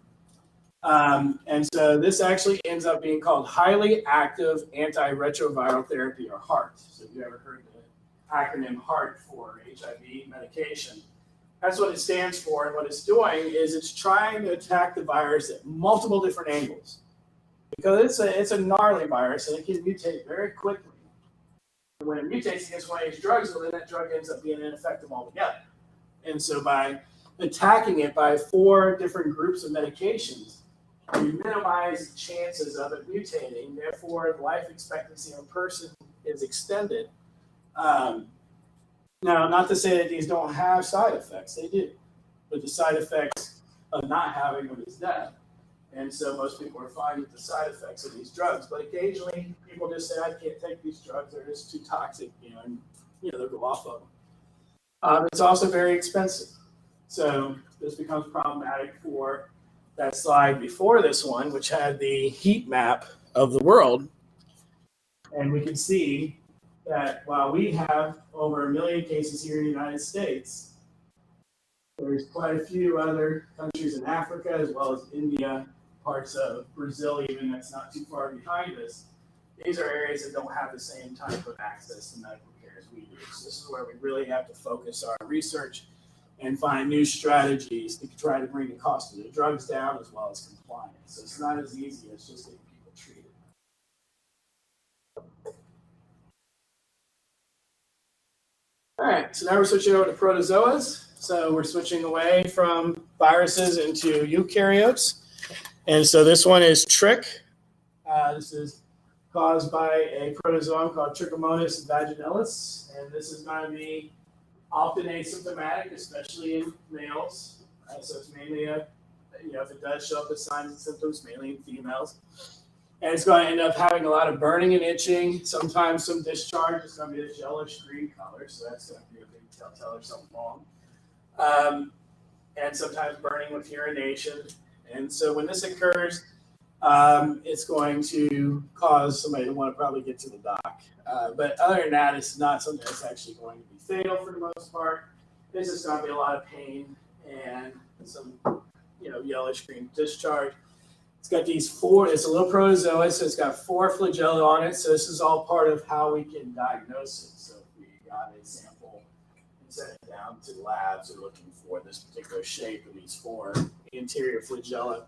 And so this actually ends up being called highly active antiretroviral therapy, or HAART. So if you ever heard the acronym HAART for HIV medication, that's what it stands for. And what it's doing is it's trying to attack the virus at multiple different angles. Because it's a gnarly virus and it can mutate very quickly. And when it mutates against one of these drugs, well, then that drug ends up being ineffective altogether. And so by attacking it by 4 different groups of medications, you minimize the chances of it mutating. Therefore, the life expectancy of a person is extended. Now, not to say that these don't have side effects. They do. But the side effects of not having them is death. And so most people are fine with the side effects of these drugs, but occasionally people just say, I can't take these drugs, they're just too toxic, and they'll go off of them. It's also very expensive. So this becomes problematic for that slide before this one, which had the heat map of the world. And we can see that while we have over 1 million cases here in the United States, there's quite a few other countries in Africa, as well as India, parts of Brazil even, that's not too far behind us. These are areas that don't have the same type of access to medical care as we do. So this is where we really have to focus our research and find new strategies to try to bring the cost of the drugs down as well as compliance. So it's not as easy as just getting people treated. All right, so now we're switching over to protozoas. So we're switching away from viruses into eukaryotes. And so this one is Trich. This is caused by a protozoan called Trichomonas vaginalis. And this is going to be often asymptomatic, especially in males. So it's mainly if it does show up as signs and symptoms, mainly in females. And it's going to end up having a lot of burning and itching, sometimes some discharge. It's going to be this yellowish green color, so that's going to be a big telltale or something wrong. And sometimes burning with urination. And so when this occurs, it's going to cause somebody to want to probably get to the doc. But other than that, it's not something that's actually going to be fatal for the most part. It's just going to be a lot of pain and some, yellowish green discharge. It's got these it's a little protozoa, so it's got 4 flagella on it. So this is all part of how we can diagnose it. So if we got a sample and sent it down to the labs, we're looking for this particular shape of these 4 anterior flagella.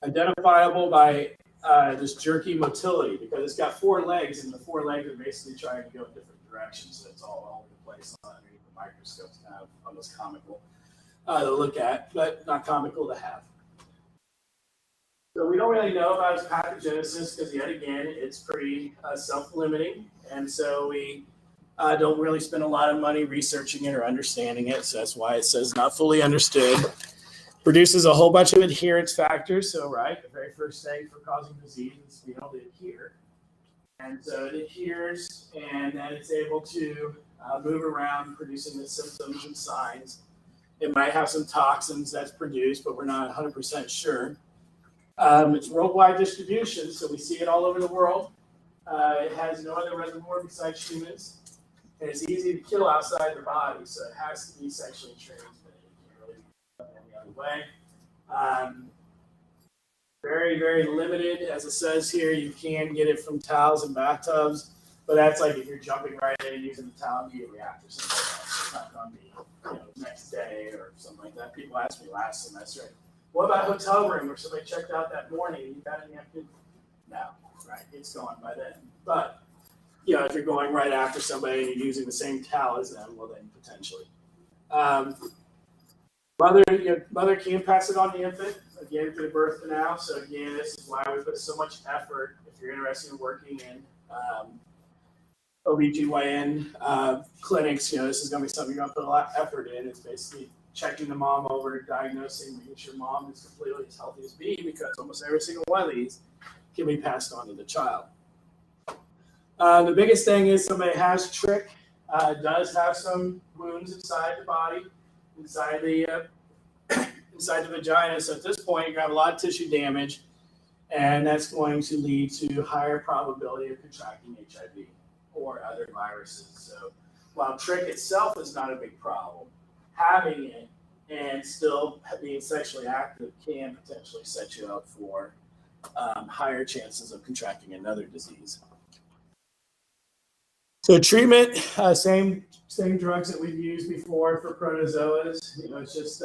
Identifiable by this jerky motility, because it's got 4 legs, and the 4 legs are basically trying to go in different directions. So it's all over the place underneath the microscope. It's kind of almost comical to look at, but not comical to have. So we don't really know about its pathogenesis because, yet again, it's pretty self-limiting. And so we don't really spend a lot of money researching it or understanding it. So that's why it says not fully understood. Produces a whole bunch of adherence factors. So, right, the very first thing for causing disease is to be able to adhere. And so it adheres, and then it's able to move around, producing the symptoms and signs. It might have some toxins that's produced, but we're not 100% sure. It's worldwide distribution, so we see it all over the world. It has no other reservoir besides humans, and it's easy to kill outside the body, so it has to be sexually transmitted. It can't really be done any other way. Very, very limited, as it says here. You can get it from towels and bathtubs, but that's like if you're jumping right in and using the towel immediately after something else. It's not going to be next day or something like that. People asked me last semester, what about hotel room where somebody checked out that morning and you got any after? No, right, it's gone by then. But if you're going right after somebody and you're using the same towel as them, well then potentially. Mother can pass it on to the infant, again, through the birth canal. So again, this is why we put so much effort, if you're interested in working in OBGYN clinics, this is going to be something you're going to put a lot of effort in. It's basically checking the mom over, diagnosing, making sure mom is completely as healthy as be, because almost every single one of these can be passed on to the child. The biggest thing is somebody has Trich, does have some wounds inside the body, inside the vagina. So at this point, you have a lot of tissue damage, and that's going to lead to higher probability of contracting HIV or other viruses. So while Trich itself is not a big problem, having it and still being sexually active can potentially set you up for higher chances of contracting another disease. So treatment, same drugs that we've used before for protozoas. It's just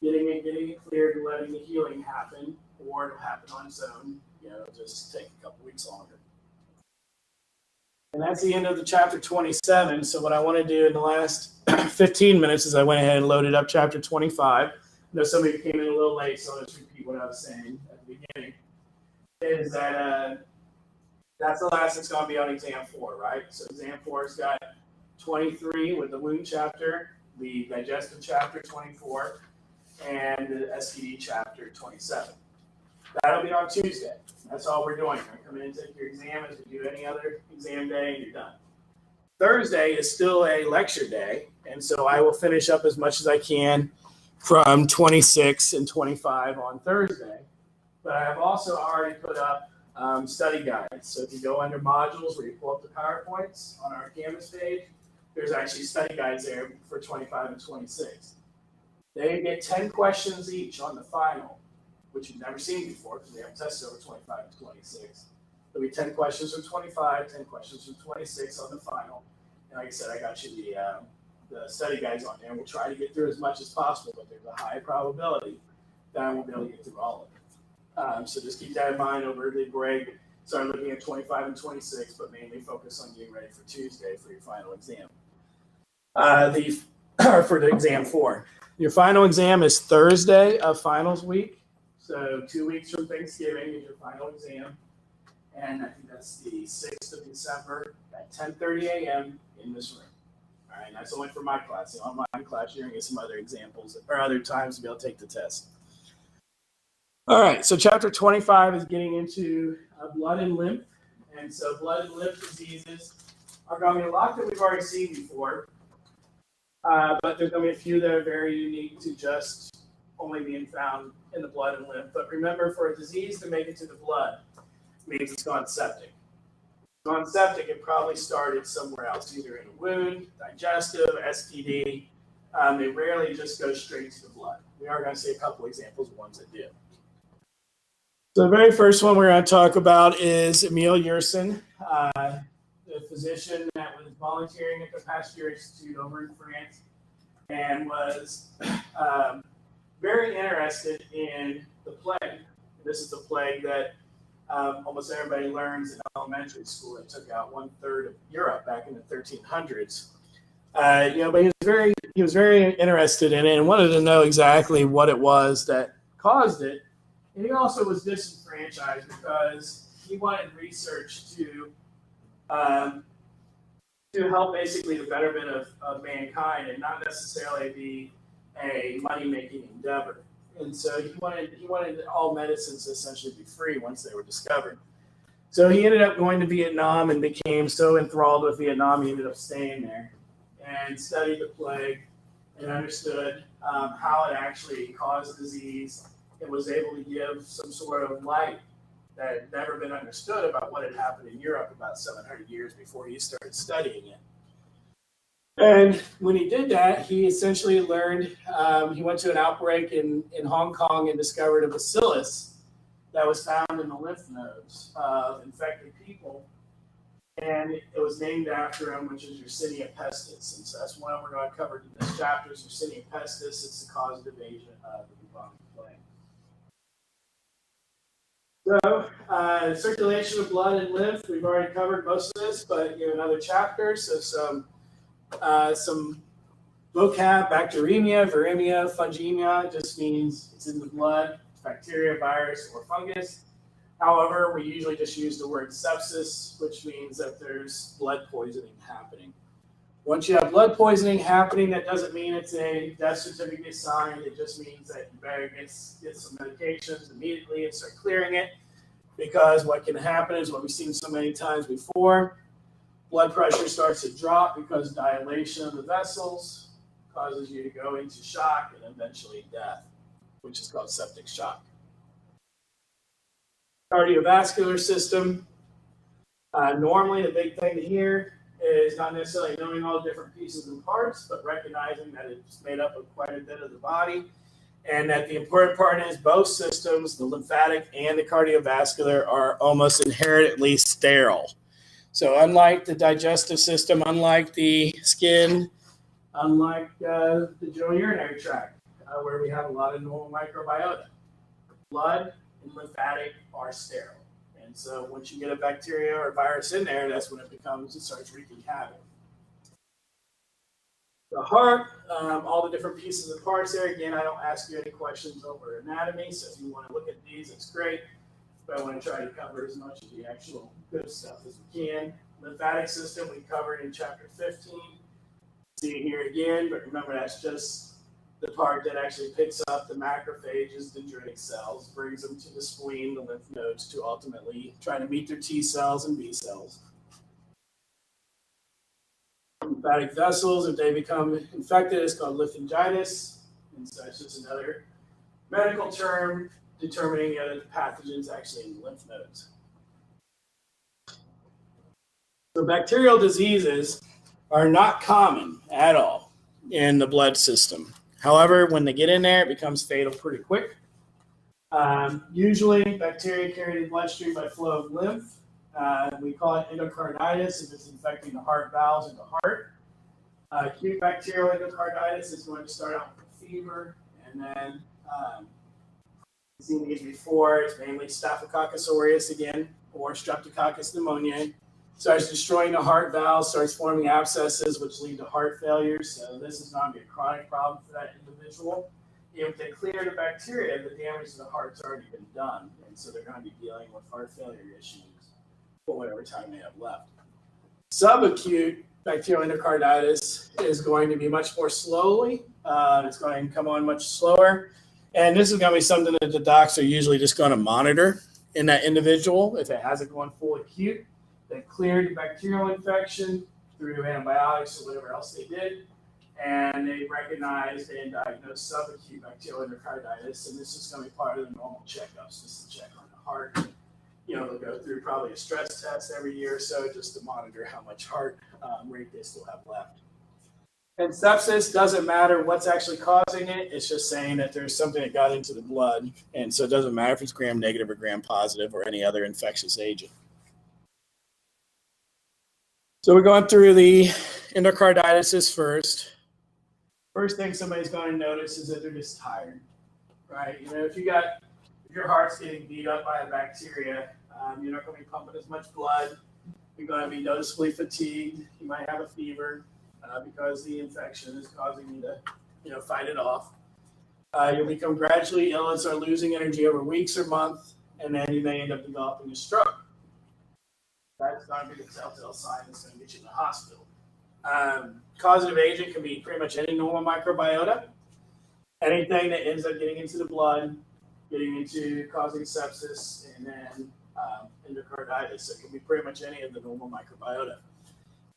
getting it cleared and letting the healing happen, or it'll happen on its own. It'll just take a couple weeks longer. And that's the end of the chapter 27. So what I want to do in the last 15 minutes is I went ahead and loaded up chapter 25. I know some of you came in a little late, so I'll just repeat what I was saying at the beginning. Is that that's the last that's going to be on exam 4, right? So exam 4 has got 23 with the wound chapter, the digestive chapter 24, and the STD chapter 27. That'll be on Tuesday. That's all we're doing. You're going to come in and take your exam as we do any other exam day, and you're done. Thursday is still a lecture day, and so I will finish up as much as I can from 26 and 25 on Thursday. But I have also already put up study guides. So if you go under modules where you pull up the PowerPoints on our Canvas page, there's actually study guides there for 25 and 26. They get 10 questions each on the final, which you've never seen before because we haven't tested over 25 and 26. There'll be 10 questions from 25, 10 questions from 26 on the final. And like I said, I got you the study guides on there. We'll try to get through as much as possible, but there's a high probability that I won't be able to get through all of it. So just keep that in mind over the break. Start looking at 25 and 26, but mainly focus on getting ready for Tuesday for your final exam. For the exam 4. Your final exam is Thursday of finals week. So 2 weeks from Thanksgiving is your final exam. And I think that's the 6th of December at 10:30 a.m. in this room. All right, and that's only for my class. The online class, you're going to get some other examples or other times to be able to take the test. All right, so chapter 25 is getting into blood and lymph. And so blood and lymph diseases are going to be a lot that we've already seen before. But there's going to be a few that are very unique to just only being found in the blood and lymph. But remember, for a disease to make it to the blood, means it's gone septic. Gone septic, it probably started somewhere else, either in a wound, digestive, STD. They rarely just go straight to the blood. We are going to see a couple examples of ones that do. So the very first one we're going to talk about is Emil Yersin, the physician that was volunteering at the Pasteur Institute over in France and was very interested in the plague. This is the plague that almost everybody learns in elementary school. It took out 1/3 of Europe back in the 1300s. But he was very interested in it and wanted to know exactly what it was that caused it. And he also was disenfranchised because he wanted research to help basically the betterment of mankind and not necessarily be a money-making endeavor. And so he wanted all medicines to essentially be free once they were discovered. So he ended up going to Vietnam and became so enthralled with Vietnam, he ended up staying there and studied the plague and understood how it actually caused disease and was able to give some sort of light that had never been understood about what had happened in Europe about 700 years before he started studying it. And when he did that, he essentially learned, he went to an outbreak in Hong Kong and discovered a bacillus that was found in the lymph nodes of infected people. And it was named after him, which is Yersinia pestis. And so that's one we're going to cover in this chapter is Yersinia pestis. It's the causative agent of the bubonic plague. So, circulation of blood and lymph, we've already covered most of this, but another chapter. So some vocab, bacteremia, viremia, fungemia just means it's in the blood, bacteria, virus, or fungus. However, we usually just use the word sepsis, which means that there's blood poisoning happening. Once you have blood poisoning happening, that doesn't mean it's a death certificate signed. It just means that you better get some medications immediately and start clearing it, because what can happen is what we've seen so many times before. Blood pressure starts to drop because dilation of the vessels causes you to go into shock and eventually death, which is called septic shock. Cardiovascular system. Normally, the big thing here is not necessarily knowing all the different pieces and parts, but recognizing that it's made up of quite a bit of the body, and that the important part is both systems, the lymphatic and the cardiovascular, are almost inherently sterile. So unlike the digestive system, unlike the skin, unlike the genitourinary tract, where we have a lot of normal microbiota, blood and lymphatic are sterile. And so once you get a bacteria or virus in there, that's when it starts wreaking havoc. The heart, all the different pieces and parts there. Again, I don't ask you any questions over anatomy, so if you want to look at these, it's great. But I want to try to cover as much of the actual good stuff as we can. Lymphatic system we covered in chapter 15. See it here again, but remember that's just the part that actually picks up the macrophages, dendritic cells, brings them to the spleen, the lymph nodes, to ultimately try to meet their T cells and B cells. Lymphatic vessels, if they become infected, is called lymphangitis, and so it's just another medical term determining that the pathogens actually in the lymph nodes. So bacterial diseases are not common at all in the blood system. However, when they get in there, it becomes fatal pretty quick. Usually, bacteria carry the bloodstream by flow of lymph. We call it endocarditis if it's infecting the heart valves in the heart. Acute bacterial endocarditis is going to start out with fever, and then seen these before. It's mainly Staphylococcus aureus again, or Streptococcus pneumoniae. Starts destroying the heart valve, starts forming abscesses, which lead to heart failure. So this is going to be a chronic problem for that individual. If they clear the bacteria, the damage to the heart's already been done, and so they're going to be dealing with heart failure issues for whatever time they have left. Subacute bacterial endocarditis is going to be much more slowly. It's going to come on much slower. And this is going to be something that the docs are usually just going to monitor in that individual. If it hasn't gone full acute, they cleared the bacterial infection through antibiotics or whatever else they did, and they recognized and diagnosed subacute bacterial endocarditis. And this is going to be part of the normal checkups, just to check on the heart. They'll go through probably a stress test every year or so just to monitor how much heart rate they still have left. And sepsis doesn't matter what's actually causing it. It's just saying that there's something that got into the blood. And so it doesn't matter if it's gram-negative or gram-positive or any other infectious agent. So we're going through the endocarditis first. First thing somebody's going to notice is that they're just tired, right? If your heart's getting beat up by a bacteria, you're not going to be pumping as much blood. You're going to be noticeably fatigued. You might have a fever because the infection is causing you to fight it off. You'll become gradually ill and start losing energy over weeks or months, and then you may end up developing a stroke. That's going to be the telltale sign that's going to get you in the hospital. Causative agent can be pretty much any normal microbiota. Anything that ends up getting into the blood, getting into causing sepsis, and then endocarditis. So it can be pretty much any of the normal microbiota.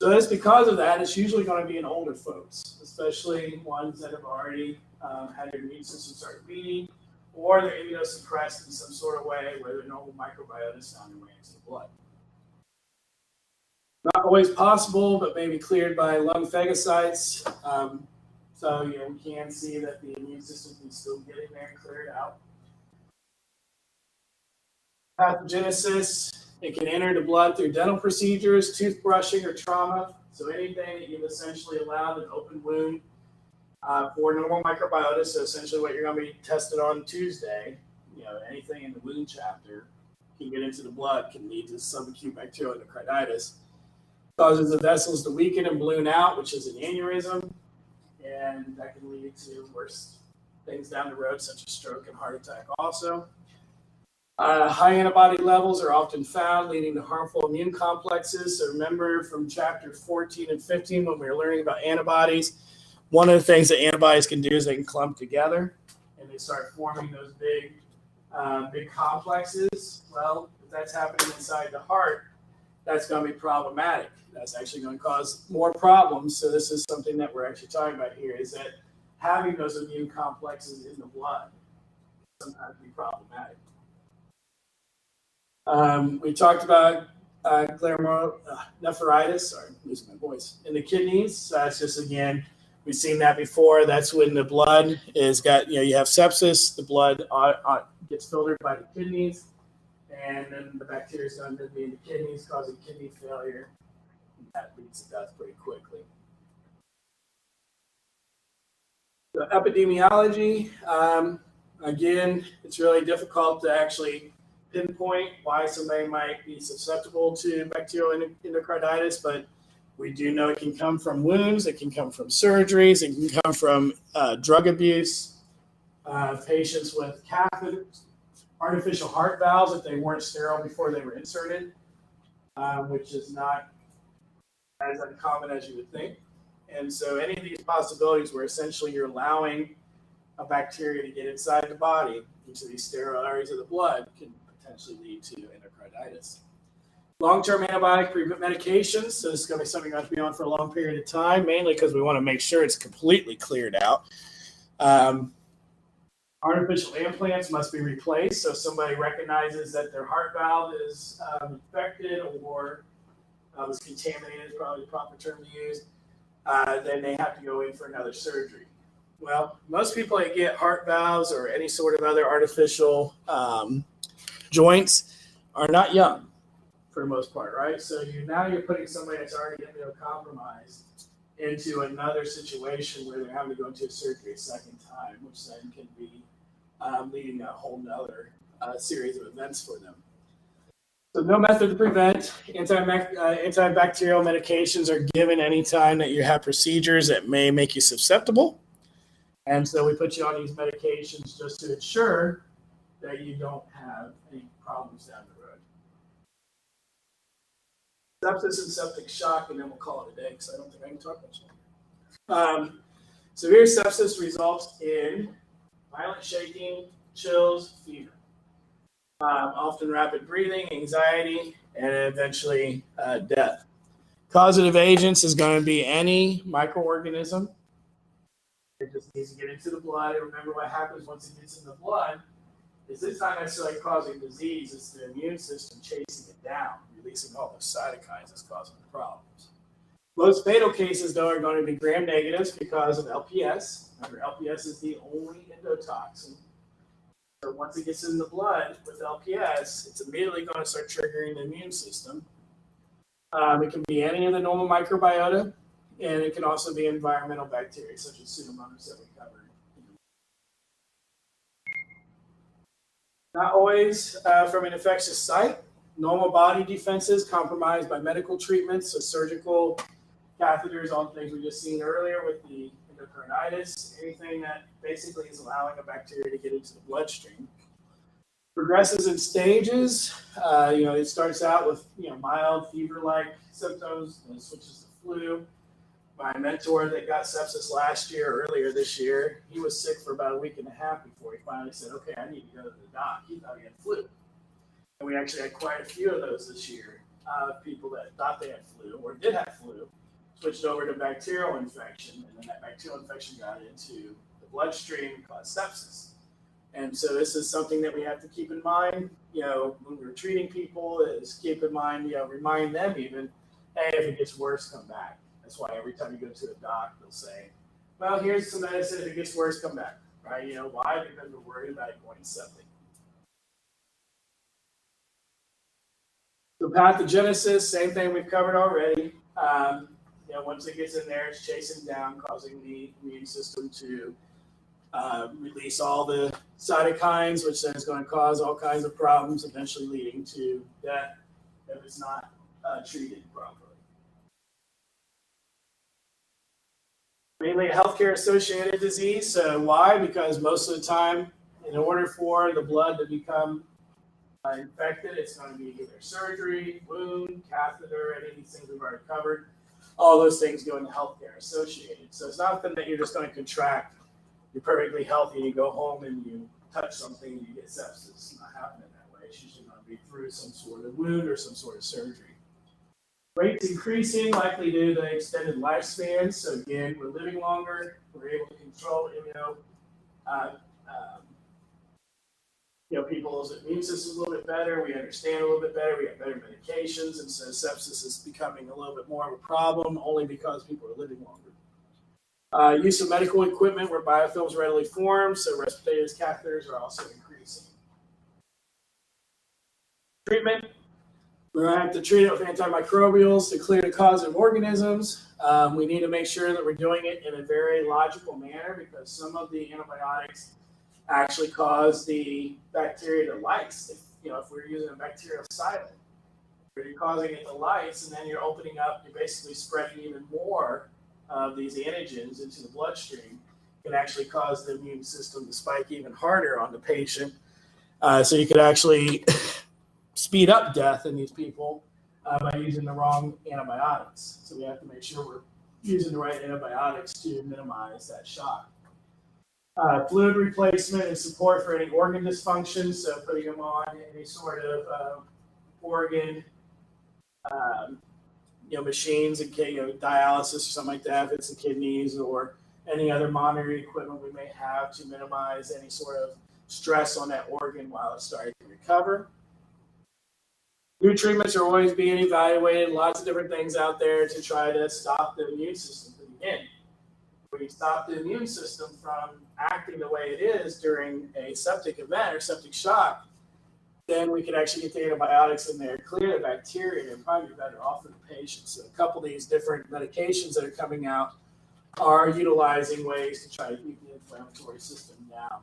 So that's because of that. It's usually going to be in older folks, especially ones that have already had their immune system start weakening, or they're immunosuppressed in some sort of way where their normal microbiota is found their way into the blood. Not always possible, but maybe cleared by lung phagocytes. So we can see that the immune system can still get in there and clear it out. Pathogenesis, it can enter the blood through dental procedures, toothbrushing, or trauma. So anything that you've essentially allowed an open wound for normal microbiota. So essentially what you're going to be tested on Tuesday, anything in the wound chapter can get into the blood, can lead to subacute bacterial endocarditis. Causes the vessels to weaken and balloon out, which is an aneurysm, and that can lead to worse things down the road, such as stroke and heart attack also. High antibody levels are often found, leading to harmful immune complexes. So remember from chapter 14 and 15 when we were learning about antibodies, one of the things that antibodies can do is they can clump together, and they start forming those big complexes. Well, if that's happening inside the heart, that's going to be problematic. That's actually going to cause more problems. So this is something that we're actually talking about here, is that having those immune complexes in the blood can sometimes be problematic. We talked about glomerulonephritis, sorry, I'm losing my voice, in the kidneys. So that's just, again, we've seen that before. That's when the blood is you have sepsis, the blood gets filtered by the kidneys, and then the bacteria is going to be in the kidneys, causing kidney failure. And that leads to death pretty quickly. So epidemiology, again, it's really difficult to actually pinpoint why somebody might be susceptible to bacterial endocarditis, but we do know it can come from wounds, it can come from surgeries, it can come from drug abuse, patients with catheters, artificial heart valves if they weren't sterile before they were inserted, which is not as uncommon as you would think. And so any of these possibilities where essentially you're allowing a bacteria to get inside the body into these sterile areas of the blood can potentially lead to endocarditis. Long-term antibiotic medications, so this is going to be something you have to be on for a long period of time, mainly because we want to make sure it's completely cleared out. Artificial implants must be replaced, so if somebody recognizes that their heart valve is infected or was contaminated, is probably the proper term to use, then they have to go in for another surgery. Well, most people that get heart valves or any sort of other artificial joints are not young for the most part, right? So you're putting somebody that's already immunocompromised into another situation where they're having to go into a surgery a second time, which then can be leading a whole nother series of events for them. So no method to prevent. Antibacterial medications are given anytime that you have procedures that may make you susceptible. And so we put you on these medications just to ensure that you don't have any problems down the road. Sepsis and septic shock, and then we'll call it a day because I don't think I can talk much longer. Severe sepsis results in violent shaking, chills, fever, often rapid breathing, anxiety, and eventually death. Causative agents is going to be any microorganism. It just needs to get into the blood. And remember what happens once it gets in the blood is it's not necessarily causing disease, it's the immune system chasing it down, releasing all those cytokines that's causing the problems. Most fatal cases, though, are going to be gram-negatives because of LPS. Remember, LPS is the only endotoxin. So once it gets in the blood with LPS, it's immediately going to start triggering the immune system. It can be any of the normal microbiota, and it can also be environmental bacteria, such as Pseudomonas that we covered. Not always from an infectious site. Normal body defenses compromised by medical treatments, so surgical catheters, all the things we just seen earlier with the endocarditis, anything that basically is allowing a bacteria to get into the bloodstream. Progresses in stages. It starts out with mild fever-like symptoms, and it switches to flu. My mentor that got sepsis earlier this year, he was sick for about a week and a half before he finally said, okay, I need to go to the doc. He thought he had flu. And we actually had quite a few of those this year, people that thought they had flu or did have flu, switched over to bacterial infection, and then that bacterial infection got into the bloodstream and caused sepsis. And so this is something that we have to keep in mind, when we're treating people, is keep in mind, remind them even, hey, if it gets worse, come back. That's why every time you go to a doc, they'll say, well, here's some medicine. If it gets worse, come back. Right? Why? Because we're worried about it going septic. So pathogenesis, same thing we've covered already. Once it gets in there, it's chasing down, causing the immune system to release all the cytokines, which then is going to cause all kinds of problems, eventually leading to death if it's not treated properly. Mainly a healthcare associated disease. So why? Because most of the time, in order for the blood to become infected, it's going to be either surgery, wound, catheter, any of these things we've already covered. All those things go into healthcare associated. So it's not that you're just going to contract. You're perfectly healthy and you go home and you touch something and you get sepsis. It's not happening that way. It's usually going to be through some sort of wound or some sort of surgery. Rates increasing, likely due to extended lifespans. So again, we're living longer. We're able to control people's immune systems a little bit better. We understand a little bit better. We have better medications, and so sepsis is becoming a little bit more of a problem only because people are living longer. Use of medical equipment where biofilms readily form, so respirators, catheters are also increasing. Treatment. We're going to have to treat it with antimicrobials to clear the causative organisms. We need to make sure that we're doing it in a very logical manner because some of the antibiotics actually cause the bacteria to lyse. If we're using a bactericidal, you're causing it to lyse, and then you're basically spreading even more of these antigens into the bloodstream. Can actually cause the immune system to spike even harder on the patient. So you could actually speed up death in these people by using the wrong antibiotics. So we have to make sure we're using the right antibiotics to minimize that shock. Fluid replacement and support for any organ dysfunction, so putting them on any sort of organ, machines and dialysis or something like that, if it's the kidneys or any other monitoring equipment we may have to minimize any sort of stress on that organ while it's starting to recover. New treatments are always being evaluated, lots of different things out there to try to stop the immune system from again. We stop the immune system from acting the way it is during a septic event or septic shock, then we can actually get the antibiotics in there, clear the bacteria, and probably be better off for the patient. So a couple of these different medications that are coming out are utilizing ways to try to keep the inflammatory system down.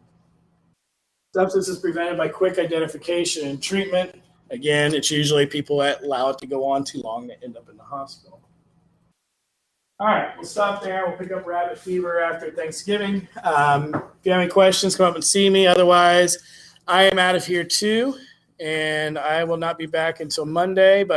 Sepsis is prevented by quick identification and treatment. Again, it's usually people that allow it to go on too long that end up in the hospital. All right, we'll stop there. We'll pick up rabbit fever after Thanksgiving. If you have any questions, come up and see me. Otherwise, I am out of here too, and I will not be back until Monday, but